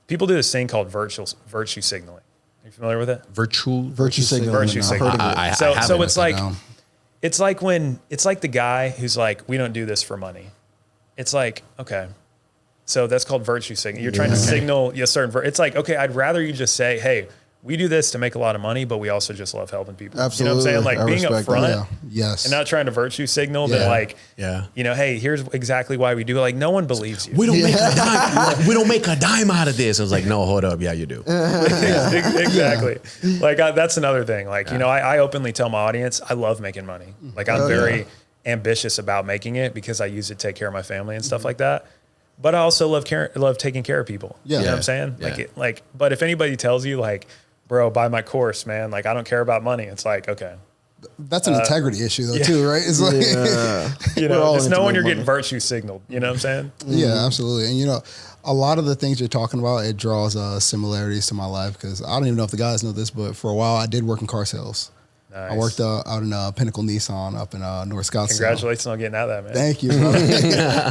People do this thing called virtue signaling. Are you familiar with it? Virtue signaling. Virtue signaling. So it's like down. it's like the guy who's like, we don't do this for money. It's like, okay, so that's called virtue signaling. You're trying to signal a certain. It's like, okay, I'd rather you just say, hey, we do this to make a lot of money, but we also just love helping people. Absolutely. You know what I'm saying? Like I being respect upfront that. Yeah. Yes. and not trying to virtue signal that like, you know, hey, here's exactly why we do it. Like no one believes you. We don't make a dime. We don't make a dime out of this. I was like, no, hold up. Yeah, you do. Exactly. Like that's another thing. Like, you know, I openly tell my audience, I love making money. Like I'm very ambitious about making it because I use it to take care of my family and stuff like that. But I also love taking care of people. Yeah. You know what I'm saying? Yeah. But if anybody tells you like, bro, buy my course, man, like I don't care about money. It's like, okay. That's an integrity issue though too, right? It's like, you know, just know when you're getting virtue signaled, you know what I'm saying? Yeah, absolutely. And you know, a lot of the things you're talking about, it draws similarities to my life because I don't even know if the guys know this, but for a while I did work in car sales. Nice. I worked out in Pinnacle Nissan up in North Scottsdale. Congratulations on getting out of that, man. Thank you, brother.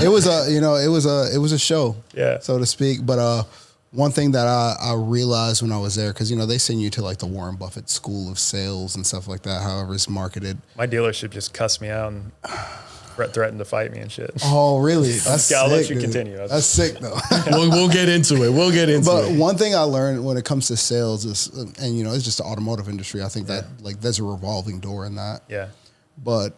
It was a show, so to speak. But one thing that I realized when I was there, because you know they send you to like the Warren Buffett School of Sales and stuff like that. However, it's marketed. My dealership just cussed me out and threatened to fight me and shit. Oh, really? That's sick. I'll let you continue. That's sick though. We'll get into it. But one thing I learned when it comes to sales is, and you know, it's just the automotive industry. I think that like there's a revolving door in that. Yeah. But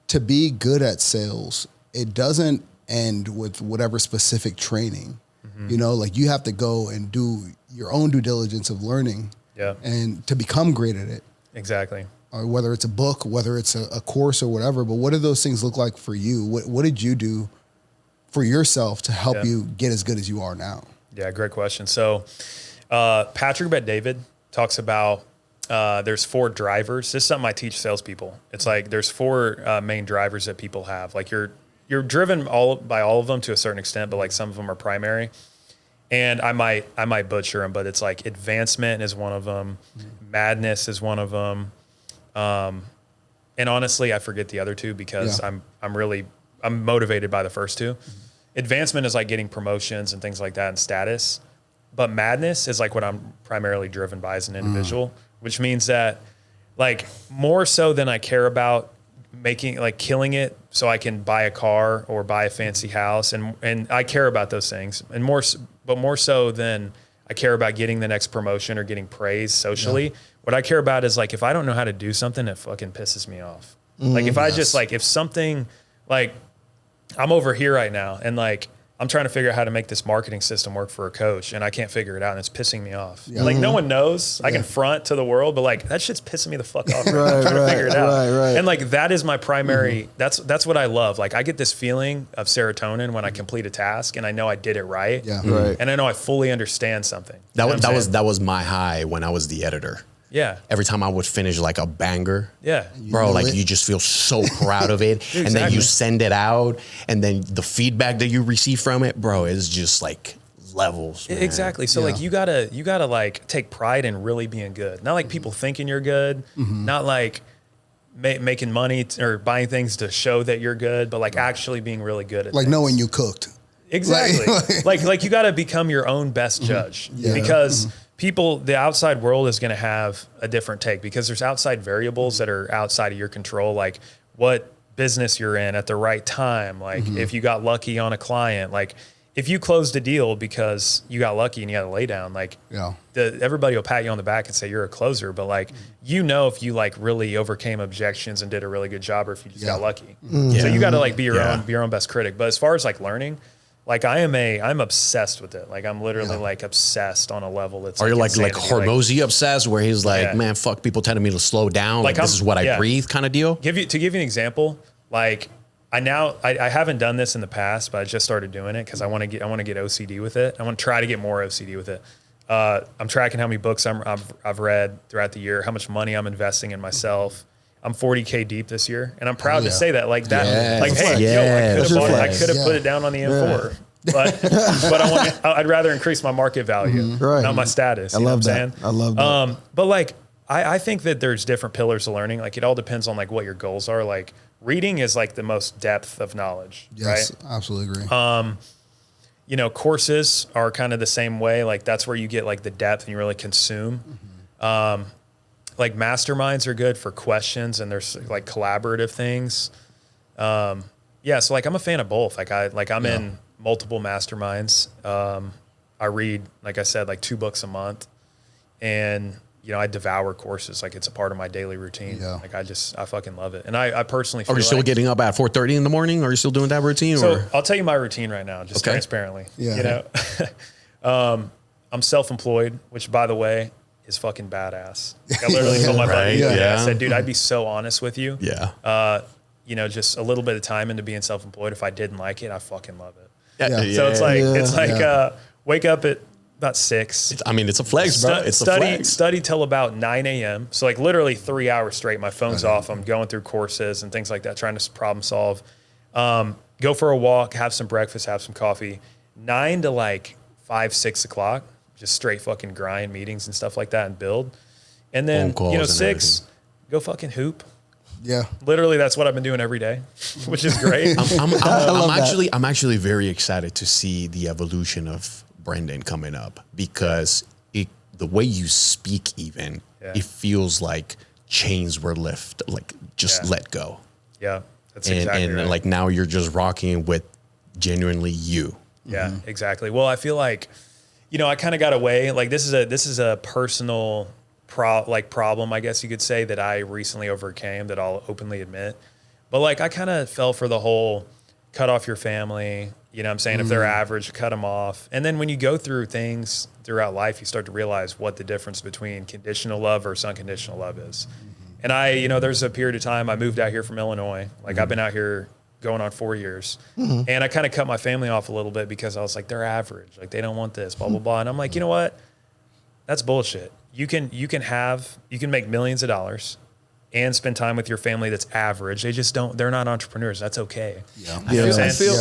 to be good at sales, it doesn't end with whatever specific training. You know, like you have to go and do your own due diligence of learning. Yeah. And to become great at it. Exactly. Or whether it's a book, whether it's a course or whatever. But what do those things look like for you? What did you do for yourself to help you get as good as you are now? Yeah, great question. So Patrick Bet-David talks about there's 4 drivers. This is something I teach salespeople. It's like there's 4 main drivers that people have. Like you're driven by all of them to a certain extent, but like some of them are primary. And I might butcher them, but it's like advancement is one of them. Madness is one of them. And honestly, I forget the other 2 because I'm motivated by the first 2. Advancement is like getting promotions and things like that and status. But madness is like what I'm primarily driven by as an individual, which means that like more so than I care about making like killing it so I can buy a car or buy a fancy house. And I care about those things and more so than I care about getting the next promotion or getting praise socially. Yeah. What I care about is like, if I don't know how to do something, it fucking pisses me off. Like if I just like, if something like I'm over here right now and like, I'm trying to figure out how to make this marketing system work for a coach and I can't figure it out and it's pissing me off. Yeah. Like no one knows. I can front to the world, but like that shit's pissing me the fuck off. I'm trying to figure it out. And like that is my primary, that's what I love. Like I get this feeling of serotonin when I complete a task and I know I did it right. Yeah. And I know I fully understand something. That was my high when I was the editor. Yeah. Every time I would finish like a banger. Yeah. Bro, like you just feel so proud of it. Exactly. And then you send it out and then the feedback that you receive from it, bro, is just like levels. Man. Exactly. So like you gotta like take pride in really being good. Not like people thinking you're good, not like making money or buying things to show that you're good, but like actually being really good at like things. Knowing you cooked. Exactly. like you gotta become your own best judge because people, the outside world is going to have a different take because there's outside variables that are outside of your control. Like what business you're in at the right time. Like if you got lucky on a client, like if you closed a deal because you got lucky and you had to lay down, like everybody will pat you on the back and say you're a closer, but like, you know, if you like really overcame objections and did a really good job or if you just got lucky. So you got to like be your own best critic. But as far as like learning, like I'm obsessed with it. Like I'm literally like obsessed on a level that's. Are you like Hormozy obsessed, where he's like, man, fuck, people telling me to slow down. Like this is what I breathe, kind of deal. To give you an example, like I haven't done this in the past, but I just started doing it because I want to get OCD with it. I want to try to get more OCD with it. I'm tracking how many books I've read throughout the year, how much money I'm investing in myself. I'm 40K deep this year, and I'm proud to say that. Like that, like hey, I could have put it down on the M4, but I'd rather increase my market value, not my status. I love that. I love that. But like, I think that there's different pillars of learning. Like it all depends on like what your goals are. Like reading is like the most depth of knowledge. Yes, right? Absolutely agree. You know, courses are kind of the same way. Like that's where you get like the depth and you really consume. Like masterminds are good for questions and there's like collaborative things. So like I'm a fan of both. I'm in multiple masterminds. I read, like I said, like 2 books a month. and you know, I devour courses. Like it's a part of my daily routine. Yeah. Like I fucking love it. And I personally feel Are you still like, getting up at 4:30 in the morning? Are you still doing that routine? so Or I'll tell you my routine right now, just transparently. Yeah. You know, I'm self-employed, which by the way is fucking badass. Like, I literally told my buddy, Yeah. I said, dude, I'd be so honest with you. Yeah. You know, just a little bit of time into being self-employed. If I didn't like it, I fucking love it. Yeah. So it's like Yeah. wake up at about 6. I mean, it's a flex, bro. It's a flex. Study till about 9 a.m. So like literally 3 hours straight. My phone's off. I'm going through courses and things like that, trying to problem solve. Go for a walk, have some breakfast, have some coffee. 9 to like 5, 6 o'clock, just straight fucking grind meetings and stuff like that and build. And then, Phone calls you know, and 6, go fucking hoop. Yeah. Literally, that's what I've been doing every day, which is great. I'm actually very excited to see the evolution of Brendan coming up because the way you speak, even it feels like chains were lifted, like just let go. Yeah, that's exactly and right. like now you're just rocking with genuinely you. Yeah, exactly. Well, I feel like, you know, I kind of got away. Like this is a personal problem, I guess you could say, that I recently overcame, that I'll openly admit. But like I kind of fell for the whole cut off your family. You know what I'm saying? If they're average, cut them off. And then when you go through things throughout life, you start to realize what the difference between conditional love versus unconditional love is. And you know, there's a period of time I moved out here from Illinois. Like I've been out here going on 4 years. And I kind of cut my family off a little bit because I was like, they're average. Like they don't want this, blah, blah, blah. And I'm like, you know what? That's bullshit. You can make millions of dollars and spend time with your family that's average. They're not entrepreneurs. That's okay. Yeah. I feel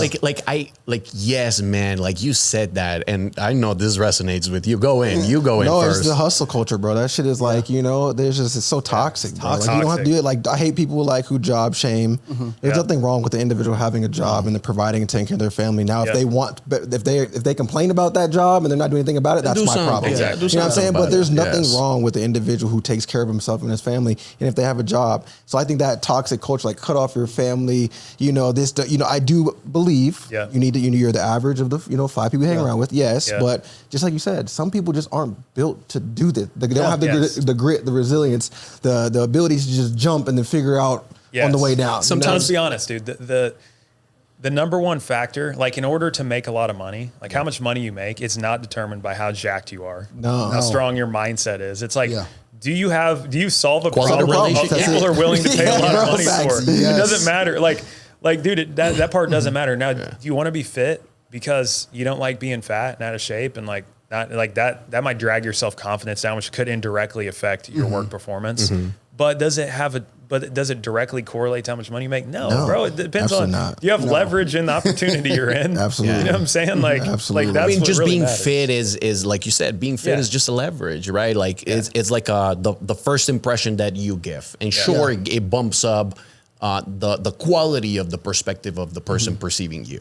like yes, man. Like you said that, and I know this resonates with you. Go in No, first. it's the hustle culture, bro. That shit is like, you know, it's so toxic, bro. Like you don't have to do it. Like I hate people like who job shame. There's nothing wrong with the individual having a job and they're providing and taking care of their family. Now, if they complain about that job and they're not doing anything about it, that's my problem. Exactly. You know what I'm saying? But there's nothing Yes. wrong with the individual who takes care of himself and his family, and if they have a job. So I think that toxic culture, like cut off your family, you know, I do believe you're the average of the, 5 people you hang around with. Yes. But just like you said, some people just aren't built to do this. They don't have the grit, the resilience, the ability to just jump and then figure out on the way down. Sometimes, let's be honest, dude, the number one factor, like in order to make a lot of money, like how much money you make, it's not determined by how jacked you are, how strong your mindset is. It's like, do you solve a problem people are willing to pay a lot of money for? It doesn't matter. Like dude, that part doesn't matter. Now, do you want to be fit because you don't like being fat and out of shape, and like not like that might drag your self-confidence down, which could indirectly affect your work performance. But does it directly correlate to how much money you make? No, bro. It depends on, you have leverage in the opportunity you're in. Absolutely. You know what I'm saying? Like, absolutely. that's what just really being matters. fit is like you said, being fit is just a leverage, right? Like it's like the first impression that you give, and it bumps up the quality of the perspective of the person perceiving you.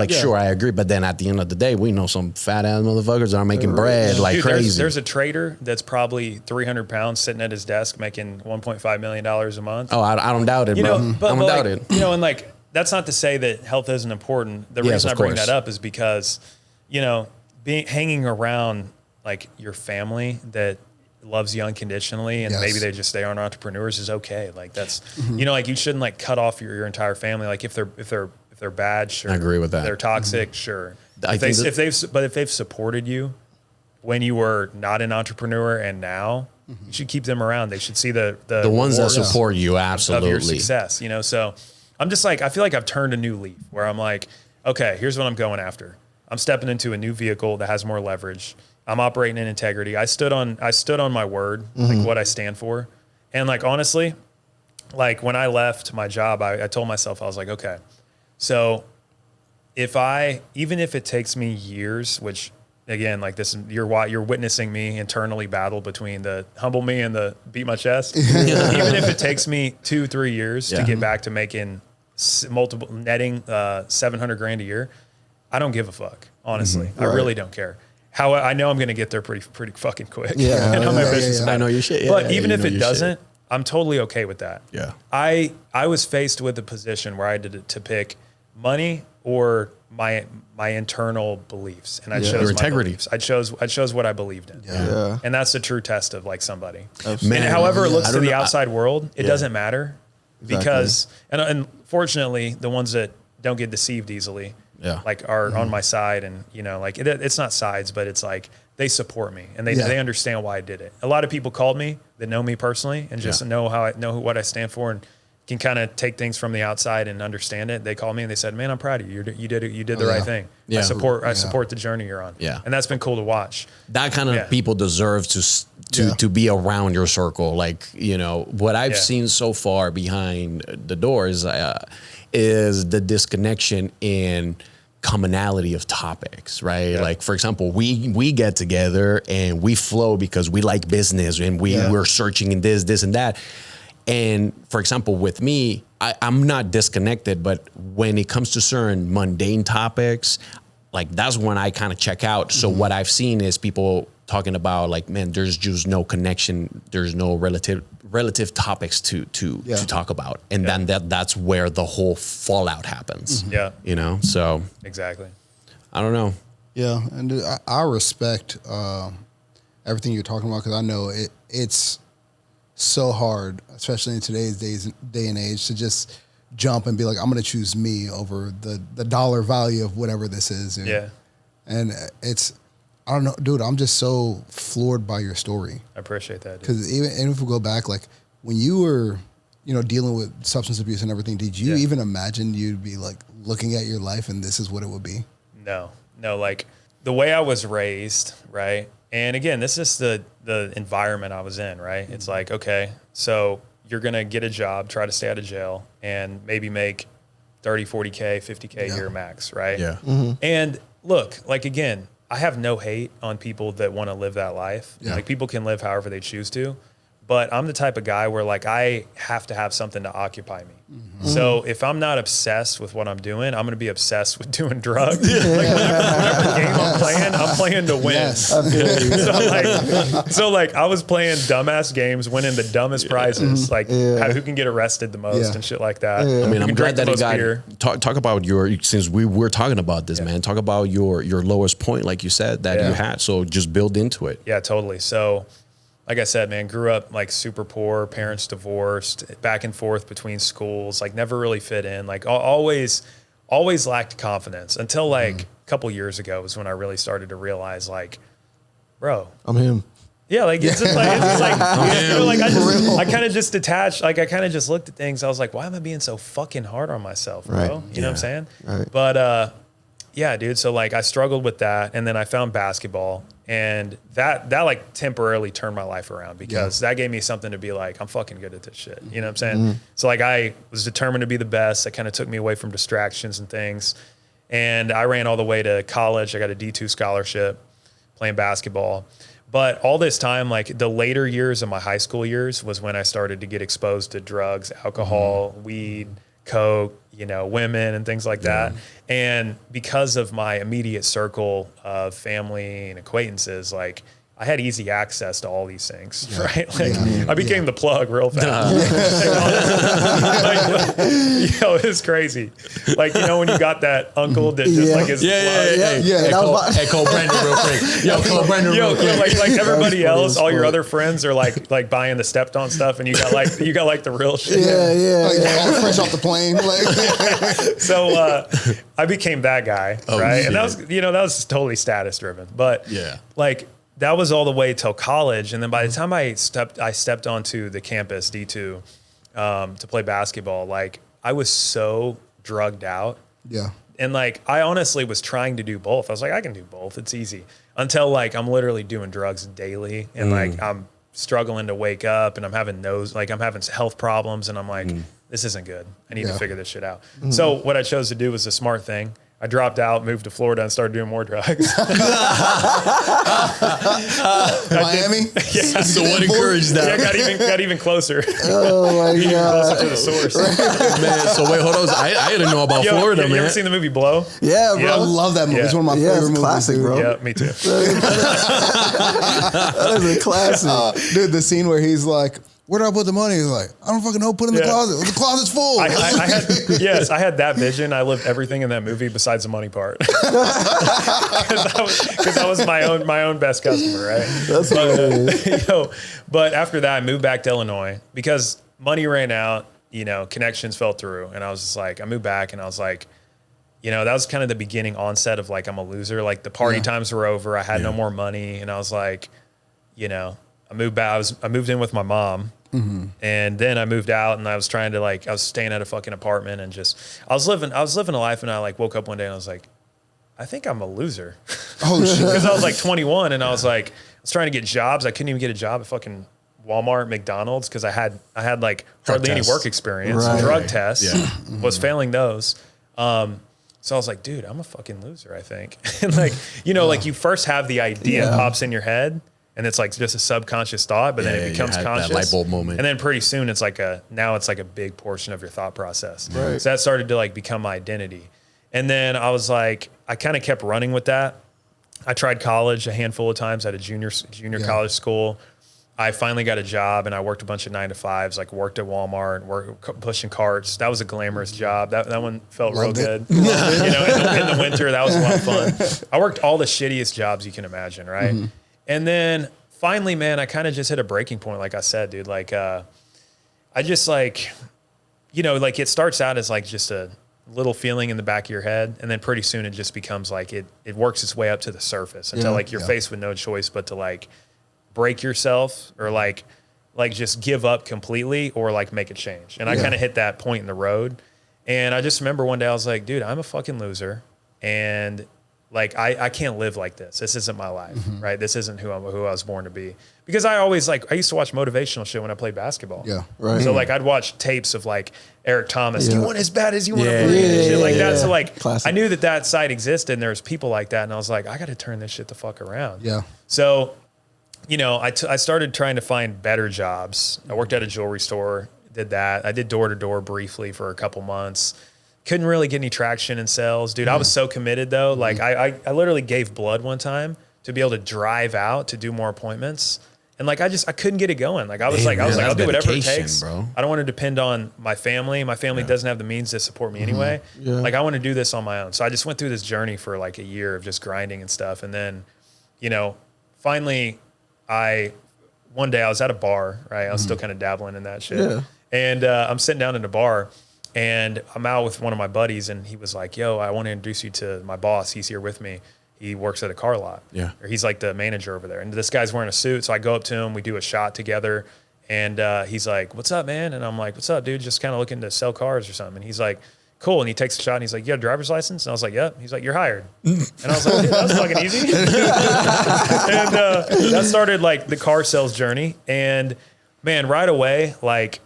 Sure, I agree, but then at the end of the day, we know some fat ass motherfuckers are making bread like crazy. There's a trader that's probably 300 pounds sitting at his desk making $1.5 million a month. Oh, I don't doubt it, bro. I don't doubt it. You know, and like that's not to say that health isn't important. The reason I bring that up is because, you know, hanging around like your family that loves you unconditionally and maybe they aren't entrepreneurs is okay. Like that's you know, like you shouldn't like cut off your entire family. Like if they're bad, sure. I agree with that. They're toxic, sure. If they've supported you when you were not an entrepreneur and now, you should keep them around. They should see the ones that support you, absolutely. Of your success, you know. So I'm just like, I feel like I've turned a new leaf where I'm like, okay, here's what I'm going after. I'm stepping into a new vehicle that has more leverage. I'm operating in integrity. I stood on my word, like what I stand for. And like, honestly, like when I left my job, I told myself, I was like, okay, so even if it takes me years, which again, like this, you're witnessing me internally battle between the humble me and the beat my chest. Even if it takes me 2-3 years to get back to making netting $700,000 a year, I don't give a fuck. Honestly, I really don't care. How I know I'm going to get there pretty fucking quick. I know your shit. But even if it doesn't, I'm totally okay with that. Yeah. I was faced with a position where I had to pick money or my internal beliefs, and I Yeah. chose Your my integrity. beliefs. I chose what I believed in. Yeah. And that's the true test of like somebody. Man, And however it yeah. looks I to don't the know. outside world, it Yeah. doesn't matter because, and fortunately, the ones that don't get deceived easily, Yeah. like are on my side, and you know, like it's not sides, but it's like they support me and they Yeah. they understand why I did it. A lot of people called me that know me personally and just Yeah. know what I stand for and can kind of take things from the outside and understand it. They called me and they said, "Man, I'm proud of you. You did it. You did the right thing. Yeah. I support the journey you're on." Yeah. And that's been cool to watch. That kind of Yeah. people deserve to be around your circle. Like, you know, what I've Yeah. seen so far behind the doors is the disconnection in commonality of topics, right? Yeah. Like, for example, we get together and we flow because we like business and we're searching in this and that. And for example, with me, I'm not disconnected, but when it comes to certain mundane topics, like that's when I kind of check out. So what I've seen is people talking about like, man, there's just no connection. There's no relative topics to talk about. And then that's where the whole fallout happens. Yeah. You know? So Exactly. I don't know. Yeah, and dude, I respect everything you're talking about because I know it's so hard, especially in today's day and age, to just jump and be like, I'm going to choose me over the dollar value of whatever this is. And it's, I don't know, dude, I'm just so floored by your story. I appreciate that. Dude. Because even if we go back, like when you were, you know, dealing with substance abuse and everything, did you even imagine you'd be like looking at your life and this is what it would be? No, like the way I was raised, right? And again, this is the environment I was in, right? It's like, okay, so you're going to get a job, try to stay out of jail, and maybe make 30, 40K, 50K a year max, right? Yeah. And look, like again, I have no hate on people that want to live that life. Yeah. Like people can live however they choose to. But I'm the type of guy where like I have to have something to occupy me. So if I'm not obsessed with what I'm doing, I'm going to be obsessed with doing drugs. Like whatever game I'm playing to win. Yes. So like I was playing dumbass games, winning the dumbest prizes, like who can get arrested the most and shit like that. I mean, Who I'm can glad drink that the he most got beer. talk about since we were talking about this, man, talk about your lowest point, like you said, that you had. So just build into it. Yeah, totally. So like I said, man, grew up like super poor, parents divorced, back and forth between schools, like never really fit in, like always lacked confidence until like a couple years ago was when I really started to realize like, bro, I'm him. yeah, like it's just like, you know, like I kind of just detached, like I kind of just looked at things. I was like, why am I being so fucking hard on myself, bro? Right. You know what I'm saying? Right. But yeah, dude. So like I struggled with that, and then I found basketball, and that like temporarily turned my life around because that gave me something to be like, I'm fucking good at this shit. You know what I'm saying? So like I was determined to be the best. That kind of took me away from distractions and things. And I ran all the way to college. I got a D2 scholarship playing basketball. But all this time, like the later years of my high school years was when I started to get exposed to drugs, alcohol, weed, coke, you know, women and things like that. And because of my immediate circle of family and acquaintances, like I had easy access to all these things, right? Like I became the plug real fast. Like, you know, it's crazy. Like, you know, when you got that uncle that just like is plug. Call Brendan real quick. Yo, call Brendan real quick. Like everybody else, all your other friends are like buying the stepped on stuff, and you got like the real shit. Like, fresh off the plane. Like. So I became that guy, right? Shit. And that was, you know, that was totally status driven. But Yeah. like that was all the way till college, and then by the time I stepped onto the campus D2 to play basketball, like I was so drugged out. Yeah. And like, I honestly was trying to do both. I was like, I can do both. It's easy. Until like, I'm literally doing drugs daily, and like, I'm struggling to wake up, and I'm having health problems, and I'm like, this isn't good. I need to figure this shit out. So what I chose to do was the smart thing. I dropped out, moved to Florida, and started doing more drugs. Miami? Yeah. So what encouraged that? Yeah, got even closer. Oh my God. Closer to the source. Man, so wait, hold on. I didn't know about Florida, you man. ever seen the movie Blow? Yeah, bro. I love that movie. Yeah. It's one of my Yeah, favorite it's movies. classic, dude. bro. Yeah, me too. That is a classic. Dude, the scene where he's like, where do I put the money? He's like, I don't fucking know. Put it in the closet. The closet's full. I had that vision. I lived everything in that movie besides the money part. Because I was my own best customer, right? That's but after that, I moved back to Illinois because money ran out. Connections fell through, and I was just like, I moved back, and I was like, that was kind of the beginning onset of like I'm a loser. Like the party times were over. I had no more money, and I was like, I moved back. I moved in with my mom, and then I moved out, and I was trying to I was staying at a fucking apartment, and I was living a life, and I like woke up one day and I was like, I think I'm a loser. Oh shit! Because I was like 21, and I was trying to get jobs. I couldn't even get a job at fucking Walmart, McDonald's, because I had like hardly any work experience, drug tests, was failing those. So I was like, dude, I'm a fucking loser, I think. And like you first have the idea pops in your head, and it's like just a subconscious thought, but then it becomes conscious. That light bulb moment. And then pretty soon it's like a big portion of your thought process. Right. So that started to like become my identity. And then I was like, I kind of kept running with that. I tried college a handful of times at a junior college school. I finally got a job, and I worked a bunch of 9-to-5s, like worked at Walmart, pushing carts. That was a glamorous job. That one felt real good. In the winter, that was a lot of fun. I worked all the shittiest jobs you can imagine, right? Mm-hmm. And then finally, man, I kind of just hit a breaking point, like I said, dude. Like, I just like, it starts out as like just a little feeling in the back of your head, and then pretty soon it just becomes like it works its way up to the surface until like you're faced with no choice but to like break yourself or like just give up completely or like make a change. And I kind of hit that point in the road. And I just remember one day I was like, dude, I'm a fucking loser. And like, I can't live like this. This isn't my life, right? This isn't who I was born to be. Because I always I used to watch motivational shit when I played basketball. Yeah, right. So like I'd watch tapes of like Eric Thomas, do you want as bad as you want to breathe? Shit like that. So like, classic. I knew that side existed and there's people like that. And I was like, I got to turn this shit the fuck around. Yeah. So I started trying to find better jobs. I worked at a jewelry store, did that. I did door-to-door briefly for a couple months. Couldn't really get any traction in sales. Dude, I was so committed though. Like I literally gave blood one time to be able to drive out to do more appointments. And like, I couldn't get it going. Like I was like, I'll do whatever it takes. Bro. I don't want to depend on my family. My family doesn't have the means to support me anyway. Yeah. Like I want to do this on my own. So I just went through this journey for like a year of just grinding and stuff. And then, finally, one day I was at a bar, right? I was still kind of dabbling in that shit. Yeah. And I'm sitting down in a bar, and I'm out with one of my buddies, and he was like, yo, I want to introduce you to my boss. He's here with me. He works at a car lot. Yeah. Or he's like the manager over there. And this guy's wearing a suit. So I go up to him, we do a shot together, and he's like, what's up, man? And I'm like, what's up, dude? Just kind of looking to sell cars or something. And he's like, cool. And he takes a shot and he's like, you have a driver's license? And I was like, yep. He's like, you're hired. And I was like, dude, that was fucking easy. And that started like the car sales journey. And man, right away, like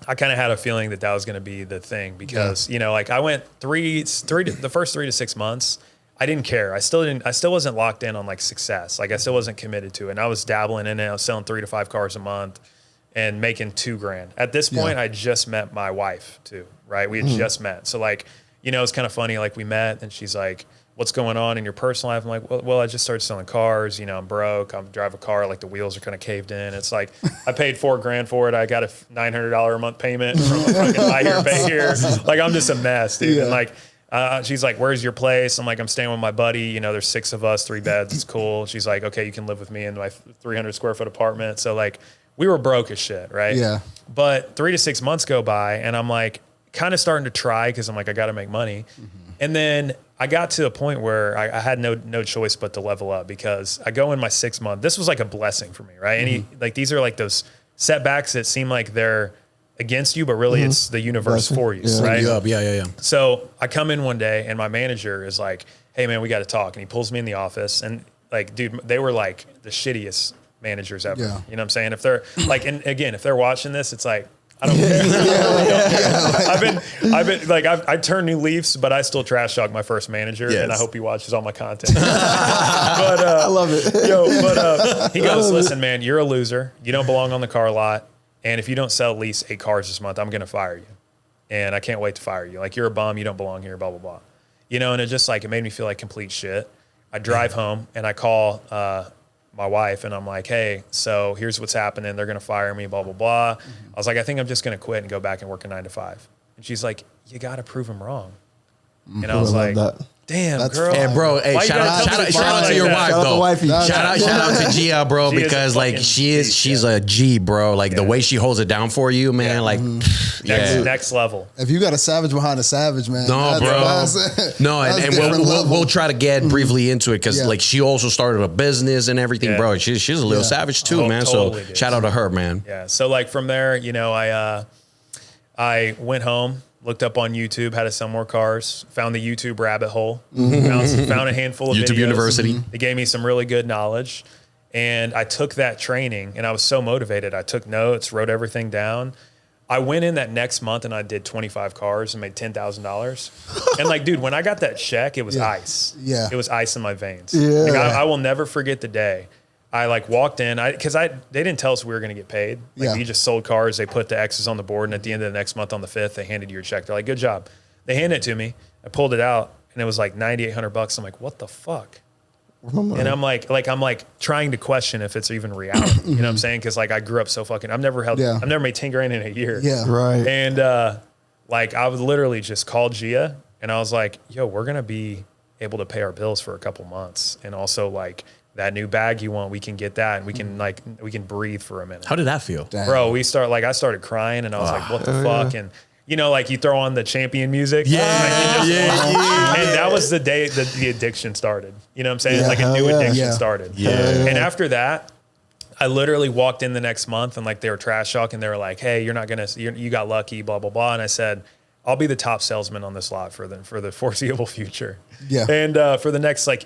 I kind of had a feeling that was going to be the thing because, like I went the first 3 to 6 months, I didn't care. I still wasn't locked in on like success. Like I still wasn't committed to it. And I was dabbling in it. I was selling 3 to 5 cars a month and making $2,000. At this point, I just met my wife too, right? We had just met. So like, it's kind of funny. Like we met and she's like, what's going on in your personal life? I'm like, well, I just started selling cars. I'm broke. I'm drive a car. Like the wheels are kind of caved in. It's like, I paid $4,000 for it. I got a $900 a month payment from a fucking buy here, pay here. Like I'm just a mess, dude. Yeah. And like, she's like, where's your place? I'm like, I'm staying with my buddy. There's 6 of us, 3 beds. It's cool. She's like, okay, you can live with me in my 300 square foot apartment. So like, we were broke as shit, right? Yeah. But 3 to 6 months go by, and I'm like, kind of starting to try because I'm like, I got to make money. And then I got to a point where I had no choice but to level up because I go in my 6th month. This was like a blessing for me, right? And like these are like those setbacks that seem like they're against you, but really it's the universe for you, right? Yeah. So I come in one day and my manager is like, hey man, we got to talk. And he pulls me in the office and like, dude, they were like the shittiest managers ever. Yeah. You know what I'm saying? If they're like, and again, if they're watching this, it's like, I don't care. I've been like, I turned new leaves, but I still trash talk my first manager, and I hope he watches all my content. But I love it. He goes, listen, man, you're a loser. You don't belong on the car lot. And if you don't sell at least 8 cars this month, I'm going to fire you. And I can't wait to fire you. Like, you're a bum. You don't belong here, blah, blah, blah. And it just like, it made me feel like complete shit. I drive home and I call, my wife and I'm like, hey, so here's what's happening. They're going to fire me, blah, blah, blah. I was like, I think I'm just going to quit and go back and work a 9 to 5. And she's like, you got to prove them wrong. And I was like, damn, That's girl. Hey, bro. Hey, shout out to your wife, though. Shout out to Gia, bro, because like she's a G, bro. Like the way she holds it down for you, man. Like next level. If you got a savage behind a savage, man. No, bro. No, and we'll try to get briefly into it because like she also started a business and everything, bro. She's a little savage too, man. Totally, so shout out to her, man. Yeah. So like from there, you know, I went home. Looked up on YouTube how to sell more cars, found the YouTube rabbit hole, found a handful of YouTube videos. University. It gave me some really good knowledge. And I took that training and I was so motivated. I took notes, wrote everything down. I went in that next month and I did 25 cars and made $10,000. And like, dude, when I got that check, it was ice. Yeah. It was ice in my veins. Yeah. Like, I will never forget the day. I like walked in because they didn't tell us we were going to get paid. Like we just sold cars. They put the X's on the board. And at the end of the next month on the 5th, they handed you your check. They're like, good job. They handed it to me. I pulled it out and it was like $9,800. I'm like, what the fuck? And I'm like trying to question if it's even reality. You know what I'm saying? Cause like I grew up so fucking, I've never made 10 grand in a year. Yeah. Right. And like I would literally just call Gia and I was like, yo, we're going to be able to pay our bills for a couple months. And also like, that new bag you want, we can get that, and we can breathe for a minute. How did that feel? Damn. Bro, I started crying, and I was like, what the fuck? And you know, like you throw on the champion music. And that was the day that the addiction started. You know what I'm saying? Yeah, like a new addiction yeah. started. Yeah. And after that, I literally walked in the next month and like they were trash talking. They were like, hey, you got lucky, blah, blah, blah. And I said, I'll be the top salesman on this lot for the foreseeable future. Yeah. And for the next like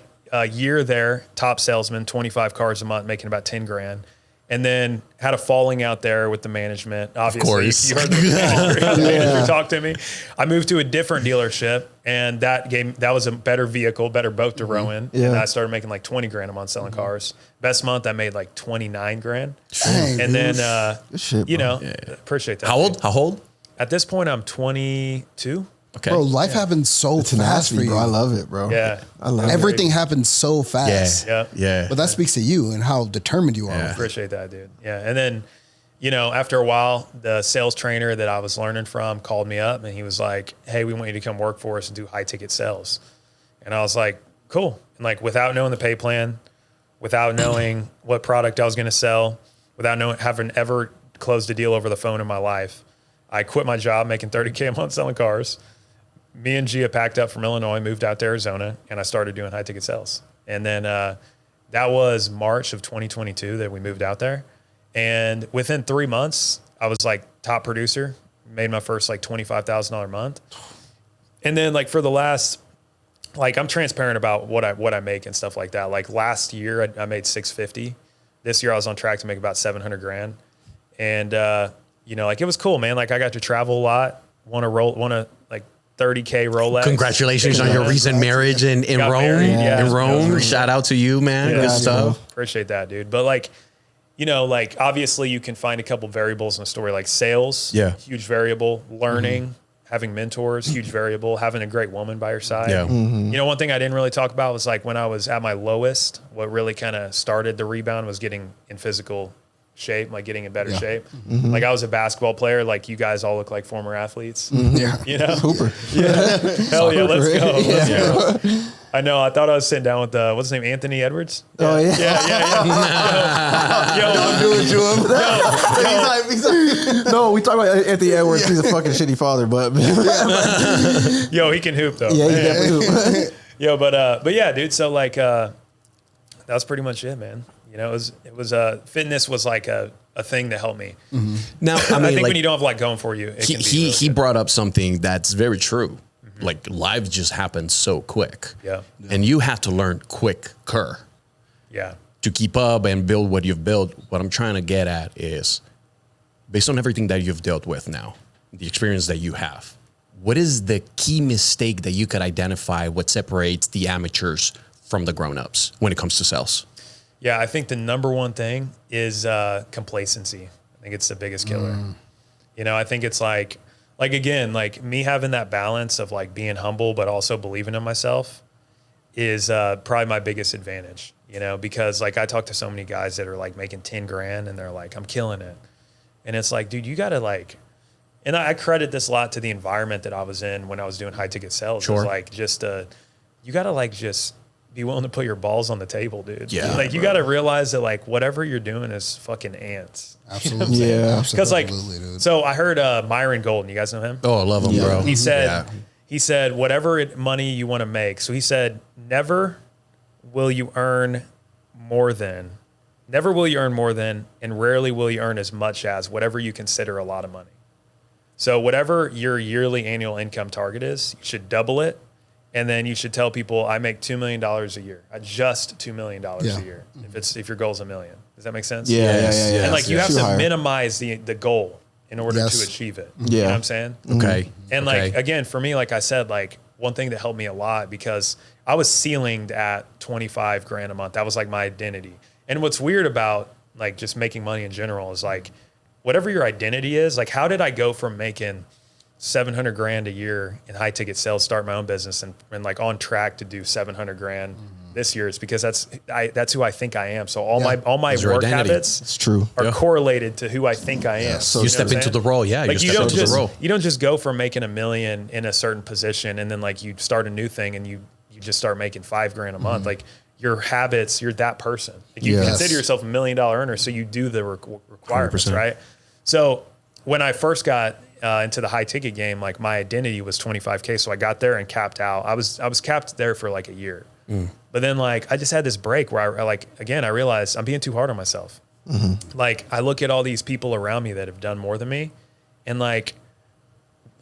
year there, top salesman, 25 cars a month, making about 10 grand. And then had a falling out there with the management. Obviously, of course. You heard the manager talk to me. I moved to a different dealership, and that was a better vehicle, better boat to row in. Yeah. And I started making like 20 grand a month selling cars. Best month, I made like 29 grand. Dang, And dude. then, shit, you bro. know, appreciate that. How old? At this point, I'm 22. Okay. Bro, life happens so fast for Tenacity, you. bro. I love it, bro. Yeah. I love it. Everything happens so fast. Yeah. But that speaks to you and how determined you are. Yeah. Appreciate that, dude. Yeah. And then, you know, after a while, the sales trainer that I was learning from called me up and he was like, hey, we want you to come work for us and do high ticket sales. And I was like, cool. And like, without knowing the pay plan, without knowing what product I was going to sell, without having ever closed a deal over the phone in my life, I quit my job making $30K a month selling cars. Me and Gia packed up from Illinois, moved out to Arizona, and I started doing high ticket sales. And then that was March of 2022 that we moved out there. And within 3 months, I was like top producer, made my first like $25,000 a month. And then like for the last, like I'm transparent about what I make and stuff like that. Like last year I made 650. This year I was on track to make about 700 grand. And you know, like it was cool, man. Like I got to travel a lot, won a like 30K Rolex. Congratulations on your recent marriage in Rome. Married, yeah. In Rome. Shout out to you, man. Yeah, Good stuff. Appreciate that, dude. But like, you know, like obviously you can find a couple variables in the story, like sales, huge variable, learning, having mentors, huge variable, having a great woman by your side. Yeah. You know, one thing I didn't really talk about was like when I was at my lowest, what really kind of started the rebound was getting in physical shape, like getting in better shape. Like I was a basketball player, like you guys all look like former athletes. Yeah. You know? Hooper. Yeah. Hell yeah, let's go. Let's Yeah. go. I know. I thought I was sitting down with what's his name, Anthony Edwards. Oh, yeah. Yo, Don't do it to him. He's like, no, we talk about Anthony Edwards. He's a fucking shitty father, but yo, he can hoop though. yeah, he definitely hoop. Yo, but yeah, dude. So like, that was pretty much it, man. You know, it was fitness was like a thing that helped me. Now, I mean, I think like, when you don't have like going for you, it can be really he good. brought up something that's very true. Like life just happens so quick. Yeah. And you have to learn quicker Yeah. to keep up and build what you've built. What I'm trying to get at is based on everything that you've dealt with now, the experience that you have, what is the key mistake that you could identify what separates the amateurs from the grown-ups when it comes to sales? Yeah, I think the number one thing is complacency. I think it's the biggest killer. You know, I think it's like again, like me having that balance of like being humble but also believing in myself is probably my biggest advantage. you know, because like I talk to so many guys that are like making 10 grand and they're like, I'm killing it. And it's like, dude, you got to like, and I credit this a lot to the environment that I was in when I was doing high ticket sales. Sure. It was like just you got to like just be willing to put your balls on the table, dude. Yeah. Like you got to realize that like whatever you're doing is fucking ants. Absolutely. You know Yeah. because like, dude. so I heard Myron Golden. You guys know him? Oh, I love him, bro. He said, whatever money you want to make. So he said, never will you earn more than, and rarely will you earn as much as whatever you consider a lot of money. So whatever your yearly annual income target is, you should double it. And then you should tell people, I make $2 million a year. Just $2 million a year. If your goal is $1 million. Does that make sense? Yeah. And like you have to higher. minimize the goal in order to achieve it. Yeah. You know what I'm saying? Okay. And like, again, for me, like I said, like one thing that helped me a lot because I was ceilinged at 25 grand a month. That was like my identity. And what's weird about like just making money in general is like, whatever your identity is, like how did I go from making 700 grand a year in high ticket sales, start my own business and like on track to do 700 grand this year? It's because that's who I think I am. So all my work habits It's true. are correlated to who I think I am. So you step into the role. Yeah. Like you step into the role. You don't just go from making $1 million in a certain position and then like you start a new thing and you just start making $5 grand a month. Like your habits, you're that person. Like you consider yourself $1 million earner. So you do the requirements, 100%. Right? So when I first got into the high ticket game, like my identity was 25K. So I got there and capped out. I was capped there for like a year. But then like, I just had this break where I realized I'm being too hard on myself. Like I look at all these people around me that have done more than me and like,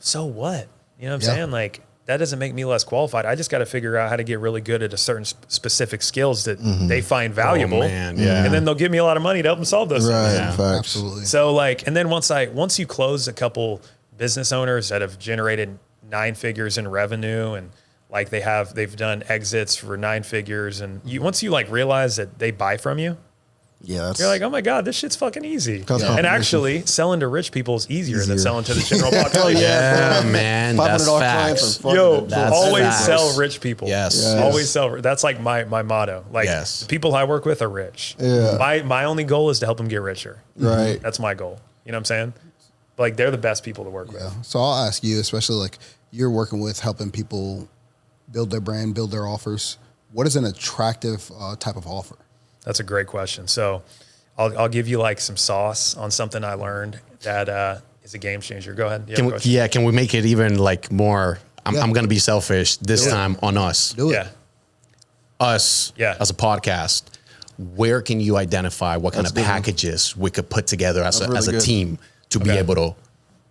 so what? You know what I'm saying? Like that doesn't make me less qualified. I just got to figure out how to get really good at a certain specific skills that they find valuable. Oh, man. Yeah. And then they'll give me a lot of money to help them solve those things. Right. Absolutely. So like, and then once you close a couple business owners that have generated 9 figures in revenue and like they've done exits for 9 figures and once you like realize that they buy from you, Yeah. you're like, oh my God, this shit's fucking easy. Yeah. And actually selling to rich people is easier than selling to the general population. Yeah, man. That's facts. Yo, That's always facts. sell rich people. Yes. Always sell. That's like my motto. Like the people I work with are rich. Yeah. My only goal is to help them get richer. Right. That's my goal. You know what I'm saying? Like they're the best people to work with. So I'll ask you, especially like you're working with helping people build their brand, build their offers. What is an attractive type of offer? That's a great question. So I'll give you like some sauce on something I learned that is a game changer. Go ahead. Can we make it even like more? I'm going to be selfish this time on us. Do it. Yeah. Us as a podcast. Where can you identify what kind of packages we could put together as a team to be able to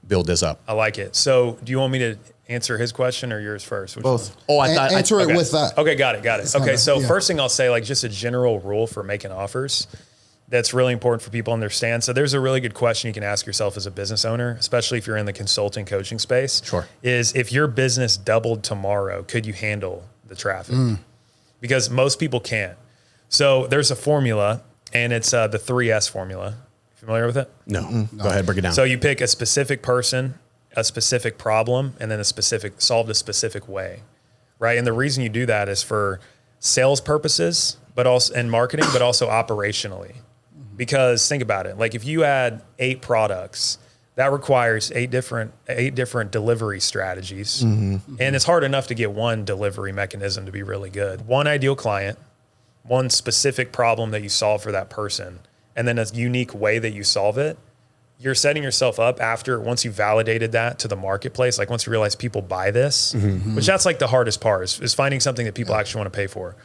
build this up? I like it. So do you want me to answer his question or yours first? Which Both. one? Oh, I thought answer it with that. Okay, got it. Okay, so first thing I'll say, like just a general rule for making offers that's really important for people to understand. So there's a really good question you can ask yourself as a business owner, especially if you're in the consulting coaching space. Sure. Is if your business doubled tomorrow, could you handle the traffic? Because most people can't. So there's a formula and it's the 3S formula. Familiar with it? No. Go ahead, break it down. So you pick a specific person, a specific problem, and then solved a specific way, right? And the reason you do that is for sales purposes, but also and marketing, but also operationally. Because think about it, like if you add 8 products, that requires 8 different delivery strategies, and it's hard enough to get one delivery mechanism to be really good. One ideal client, one specific problem that you solve for that person, and then a unique way that you solve it. You're setting yourself up once you validated that to the marketplace, like once you realize people buy this, which that's like the hardest part is finding something that people actually want to pay for.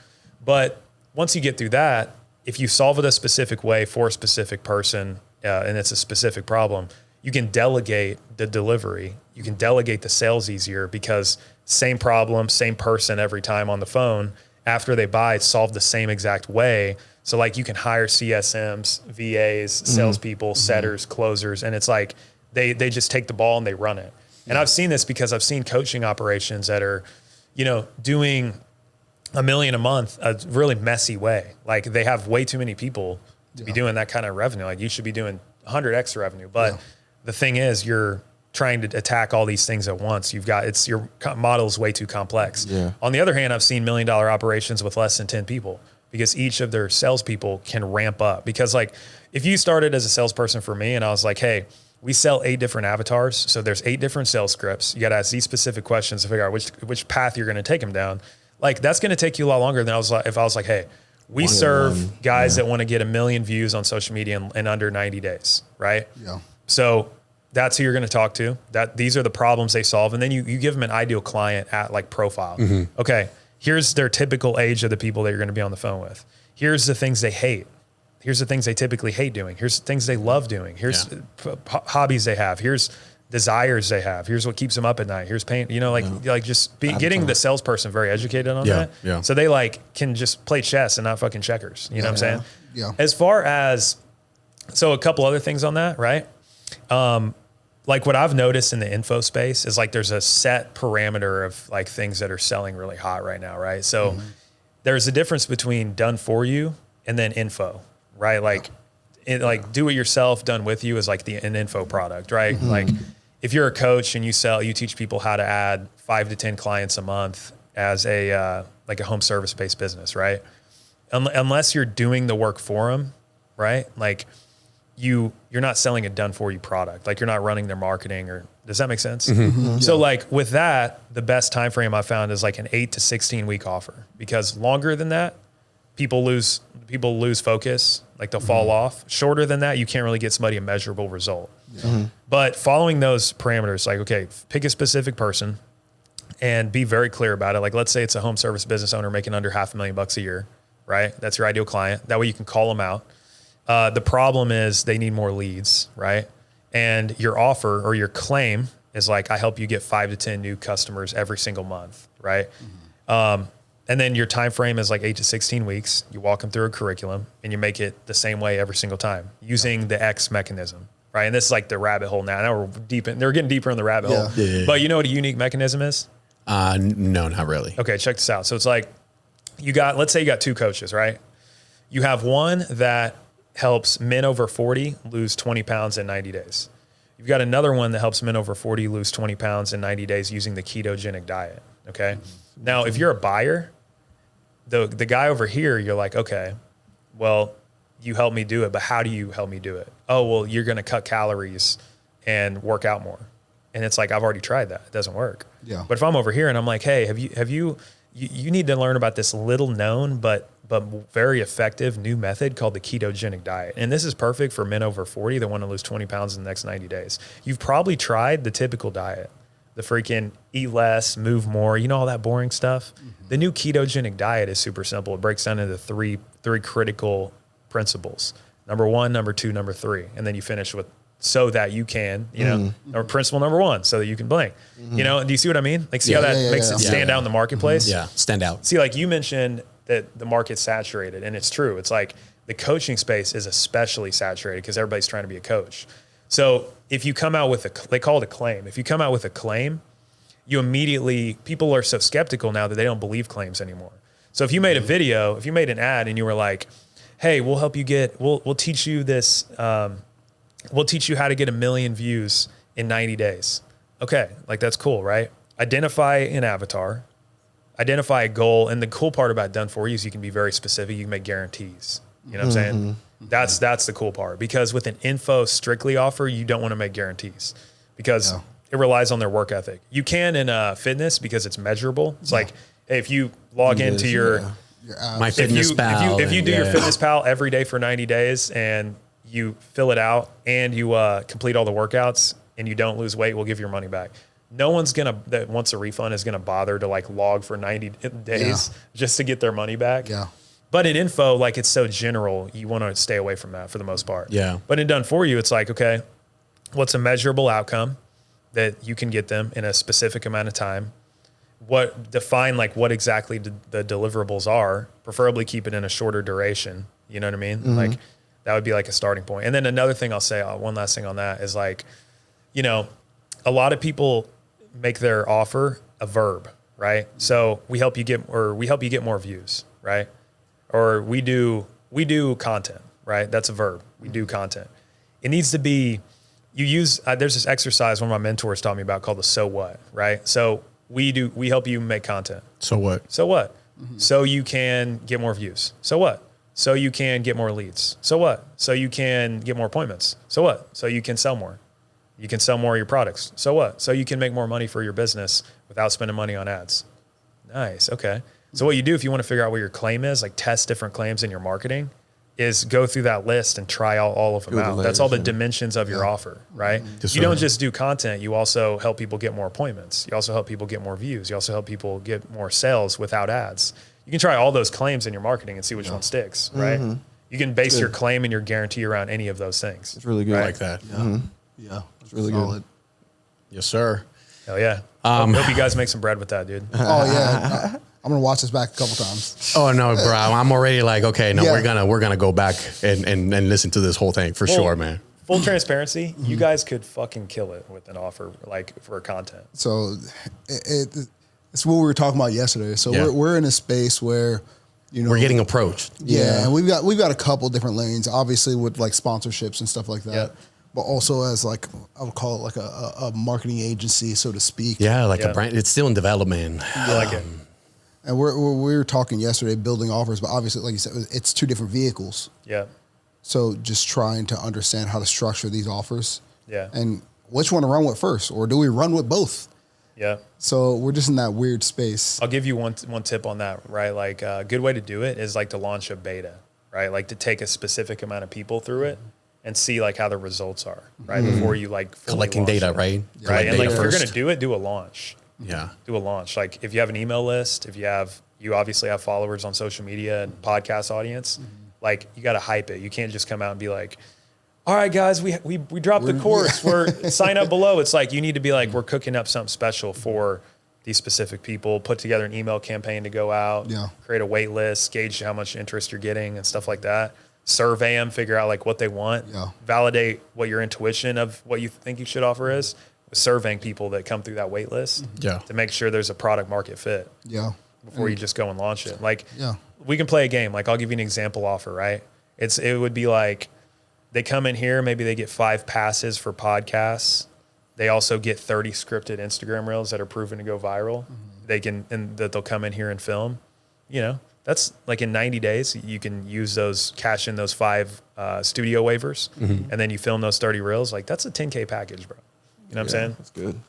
But once you get through that, if you solve it a specific way for a specific person and it's a specific problem, you can delegate the delivery. You can delegate the sales easier because same problem, same person every time on the phone. After they buy, it's solved the same exact way. So like you can hire CSMs, VAs, salespeople, setters, closers, and it's like they just take the ball and they run it. And I've seen this because I've seen coaching operations that are, doing $1 million a month a really messy way. Like they have way too many people to be doing that kind of revenue. Like you should be doing 100x revenue. But the thing is, you're trying to attack all these things at once. Your model is way too complex. Yeah. On the other hand, I've seen $1 million operations with less than 10 people. because each of their salespeople can ramp up. Because like if you started as a salesperson for me and I was like, hey, we sell 8 different avatars. So there's 8 different sales scripts. You got to ask these specific questions to figure out which path you're going to take them down. Like that's going to take you a lot longer than if I was like, hey, we serve guys that want to get 1 million views on social media in under 90 days. Right. Yeah. So that's who you're going to talk to. These are the problems they solve. And then you give them an ideal client at like profile. Okay. Here's their typical age of the people that you're going to be on the phone with. Here's the things they hate. Here's the things they typically hate doing. Here's the things they love doing. Here's hobbies they have. Here's desires they have. Here's what keeps them up at night. Here's pain, getting the salesperson very educated on that. Yeah. So they like can just play chess and not fucking checkers. You know what I'm saying? Yeah. As far as, so a couple other things on that, right? Like what I've noticed in the info space is like there's a set parameter of like things that are selling really hot right now, right? So there's a difference between done for you and then info, right? Like do it yourself, done with you is like an info product, right? Like if you're a coach and you teach people how to add 5 to 10 clients a month as a home service based business, right? Unless you're doing the work for them, right? Like you're not selling a done for you product. Like you're not running their marketing or does that make sense? So like with that, the best time frame I found is like an 8 to 16 week offer, because longer than that, people lose focus, like they'll fall off. Shorter than that, you can't really get somebody a measurable result. But following those parameters, like, okay, pick a specific person and be very clear about it. Like, let's say it's a home service business owner making under $500,000 a year, right? That's your ideal client. That way you can call them out. The problem is they need more leads, right? And your offer or your claim is like, I help you get 5 to 10 new customers every single month, right? And then your time frame is like 8 to 16 weeks. You walk them through a curriculum and you make it the same way every single time using the X mechanism, right? And this is like the rabbit hole now. Now they're getting deeper in the rabbit hole. Yeah. But you know what a unique mechanism is? No, not really. Okay, check this out. So it's like let's say you got 2 coaches, right? You have one that helps men over 40 lose 20 pounds in 90 days. You've got another one that helps men over 40 lose 20 pounds in 90 days using the ketogenic diet, okay? Now, if you're a buyer, the guy over here, you're like, okay, well, you help me do it, but how do you help me do it? Oh, well, you're going to cut calories and work out more. And it's like, I've already tried that. It doesn't work. Yeah. But if I'm over here and I'm like, hey, you need to learn about this little known, but very effective new method called the ketogenic diet. And this is perfect for men over 40 that want to lose 20 pounds in the next 90 days. You've probably tried the typical diet, the freaking eat less, move more, all that boring stuff. The new ketogenic diet is super simple. It breaks down into three critical principles. Number 1, number 2, number 3. And then you finish with so that you can, or principle number 1, so that you can blank. Do you see what I mean? Like, see how that makes it stand out in the marketplace? Yeah, stand out. See, like you mentioned that the market's saturated, and it's true. It's like the coaching space is especially saturated because everybody's trying to be a coach. So if you come out with they call it a claim. If you come out with a claim, you immediately, people are so skeptical now that they don't believe claims anymore. So if you made a video, if you made an ad and you were like, hey, we'll help you we'll teach you this, we'll teach you how to get 1 million views in 90 days. Okay, like that's cool, right? Identify an avatar, identify a goal. And the cool part about done for you is you can be very specific. You can make guarantees. You know what I'm saying? That's the cool part, because with an info strictly offer, you don't want to make guarantees because it relies on their work ethic. You can in fitness because it's measurable. It's like, hey, if you log into your My Fitness Pal. If you do your Fitness Pal every day for 90 days and you fill it out and you complete all the workouts and you don't lose weight, we'll give your money back. No one's that wants a refund is gonna bother to like log for 90 days just to get their money back. Yeah. But in info, like it's so general, you want to stay away from that for the most part. Yeah. But in done for you, it's like, okay, what's a measurable outcome that you can get them in a specific amount of time? Define like what exactly the deliverables are, preferably keep it in a shorter duration. You know what I mean? Like that would be like a starting point. And then another thing I'll say, one last thing on that is like, a lot of people make their offer a verb, right? So we help you get more views, right? Or we do content, right? That's a verb. We do content. It needs to be, there's this exercise one of my mentors taught me about called the so what, right? So we help you make content. So what? So what? So you can get more views. So what? So you can get more leads. So what? So you can get more appointments. So what? So you can sell more. You can sell more of your products. So what? So you can make more money for your business without spending money on ads. Nice. Okay. So what you do if you want to figure out what your claim is, like test different claims in your marketing, is go through that list and try all of them out. That's all the dimensions of your offer, right? You don't just do content. You also help people get more appointments. You also help people get more views. You also help people get more sales without ads. You can try all those claims in your marketing and see which one sticks, right? You can base your claim and your guarantee around any of those things. It's really good. I like that. Yeah. It's really Solid. good. Yes, sir. Hell yeah. Hope you guys make some bread with that, dude. Oh yeah. I'm gonna watch this back a couple times. Oh no, bro! I'm already like, okay, no, Yeah. we're gonna go back and listen to this whole thing for sure, man. Full transparency, you guys could fucking kill it with an offer like for content. So it's what we were talking about yesterday. So Yeah. we're in a space where, We're getting approached. and we've got a couple different lanes, obviously with like sponsorships and stuff like that. Yeah. But also as like I would call it like a marketing agency, so to speak. Yeah, like Yeah. a brand. It's still in development. I like it. And we were talking yesterday building offers, but obviously, like you said, it's two different vehicles. Yeah. So just trying to understand how to structure these offers. Yeah. And which one to run with first, or do we run with both? Yeah. So we're just in that weird space. I'll give you one tip on that, right? Like a good way to do it is like to launch a beta, right? Like to take a specific amount of people through it and see like how the results are, right? Before you like fully Collecting launch data, it. right? Right. Collect And like data if you're first. gonna do it, do a launch. Yeah. Do a launch. Like if you have an email list, if you obviously have followers on social media and podcast audience, like you got to hype it. You can't just come out and be like, all right, guys, we dropped the course. We're sign up below. It's like, you need to be like, we're cooking up something special for these specific people, put together an email campaign to go out, create a wait list, gauge how much interest you're getting and stuff like that. Survey them, figure out like what they want, validate what your intuition of what you think you should offer is, surveying people that come through that wait list to make sure there's a product market fit before you just go and launch it. Like we can play a game. Like I'll give you an example offer, right? It would be like they come in here, maybe they get 5 passes for podcasts. They also get 30 scripted Instagram reels that are proven to go viral. They can, and that they'll come in here and film, that's like in 90 days, you can use those, cash in those 5 studio waivers, and then you film those 30 reels. Like that's a 10K package, bro. You know what I'm saying? That's good.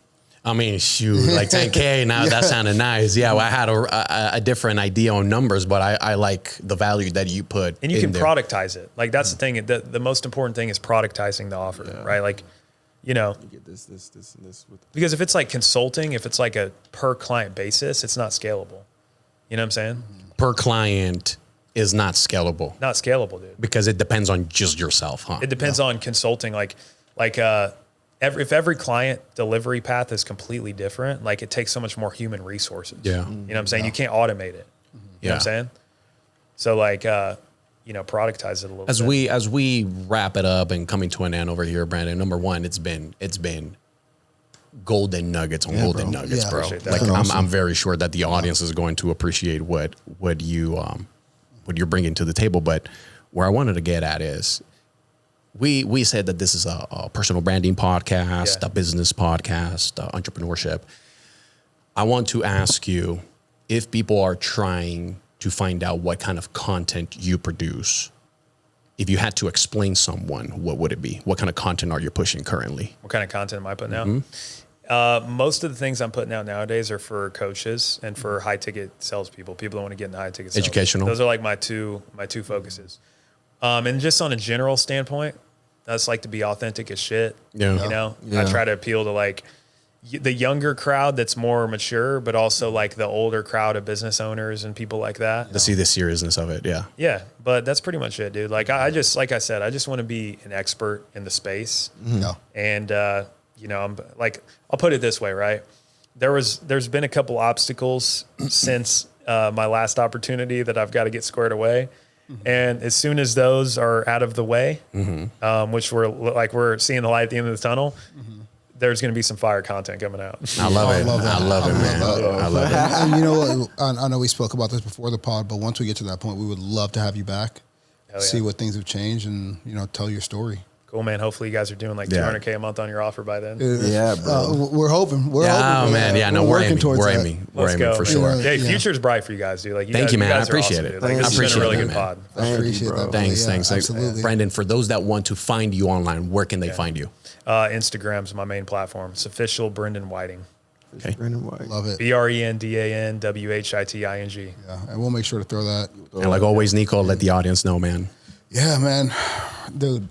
I mean, shoot, like 10K now, that sounded nice. Yeah, well, I had a different idea on numbers, but I like the value that you put and you in can productize it. Like that's the thing. The most important thing is productizing the offer, right? Like, You get this, and this. Because if it's like consulting, if it's like a per client basis, it's not scalable. You know what I'm saying? Per client is not scalable. Not scalable, dude. Because it depends on just yourself, huh? It depends on consulting. If every client delivery path is completely different, like it takes so much more human resources. Yeah. You know what I'm saying? You can't automate it. You know what I'm saying? So like, productize it a little bit. As we wrap it up and coming to an end over here, Brandon, number one, it's been golden nuggets on golden nuggets, bro. Appreciate that. Like Awesome. I'm very sure that the audience is going to appreciate what you're bringing to the table. But where I wanted to get at is we said that this is a personal branding podcast, a business podcast, entrepreneurship. I want to ask you, if people are trying to find out what kind of content you produce, if you had to explain someone, what would it be? What kind of content are you pushing currently? What kind of content am I putting out? Most of the things I'm putting out nowadays are for coaches and for high ticket salespeople, people that want to get into high ticket sales. Educational. Those are like my two focuses. And just on a general standpoint, that's like to be authentic as shit. Yeah. I try to appeal to like the younger crowd that's more mature, but also like the older crowd of business owners and people like that. To see the seriousness of it. Yeah. Yeah. But that's pretty much it, dude. Like I just, like I said, I just want to be an expert in the space. And, I'm like, I'll put it this way, right? There's been a couple obstacles since my last opportunity that I've got to get squared away. And as soon as those are out of the way, which we're seeing the light at the end of the tunnel, there's going to be some fire content coming out. I love it. that. I love it, man. I love it. And you know what? I know we spoke about this before the pod, but once we get to that point, we would love to have you back, see what things have changed, and tell your story. Cool, man. Hopefully you guys are doing like Yeah. 200K a month on your offer by then. Yeah, bro. We're hoping. We're hoping. Oh man, yeah, no, we're working aiming. towards We're that. aiming. We're Let's aiming go, for man. sure. Yeah. Hey, future's bright for you guys, dude. Like, Thank you, man. I guys are appreciate awesome, it. dude. Like, Thank this you. has been a really Appreciate good it, pod. I Thank you, appreciate bro. that. Thanks, brother. thanks. Absolutely. Brendan, for those that want to find you online, where can they find you? Instagram's my main platform. It's official Brendan Whiting. Okay. Brendan Whiting. Love it. BrendanWhiting. Yeah, and we'll make sure to throw that. And like always, Nico, let the audience know, man. Yeah, man, dude.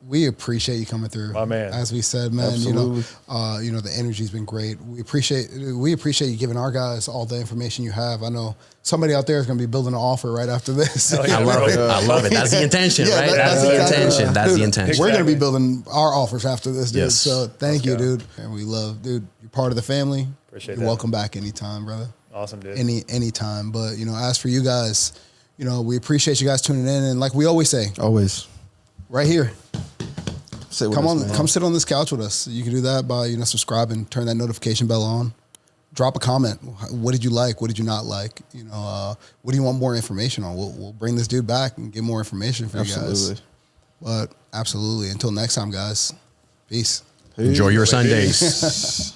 We appreciate you coming through, My man. As we said, man, Absolutely. The energy's been great. We appreciate you giving our guys all the information you have. I know somebody out there is going to be building an offer right after this. Oh, yeah. I love it. I love it. That's the intention, Yeah, right? That's that's the exactly intention. right. That's the Dude, intention. We're going to be Exactly. building our offers after this, dude. Yes. So thank you, go. dude. And we love, dude. You're part of the family. Appreciate You're that. welcome back anytime, brother. Awesome, dude. Anytime. But as for you guys, we appreciate you guys tuning in, and like we always say, Always. right here. Sit with Come us, on, man. come sit on this couch with us. You can do that by subscribe and turn that notification bell on. Drop a comment. What did you like? What did you not like? What do you want more information on? We'll bring this dude back and get more information for you guys. Absolutely. But absolutely, until next time, guys. Peace. Enjoy your Sundays.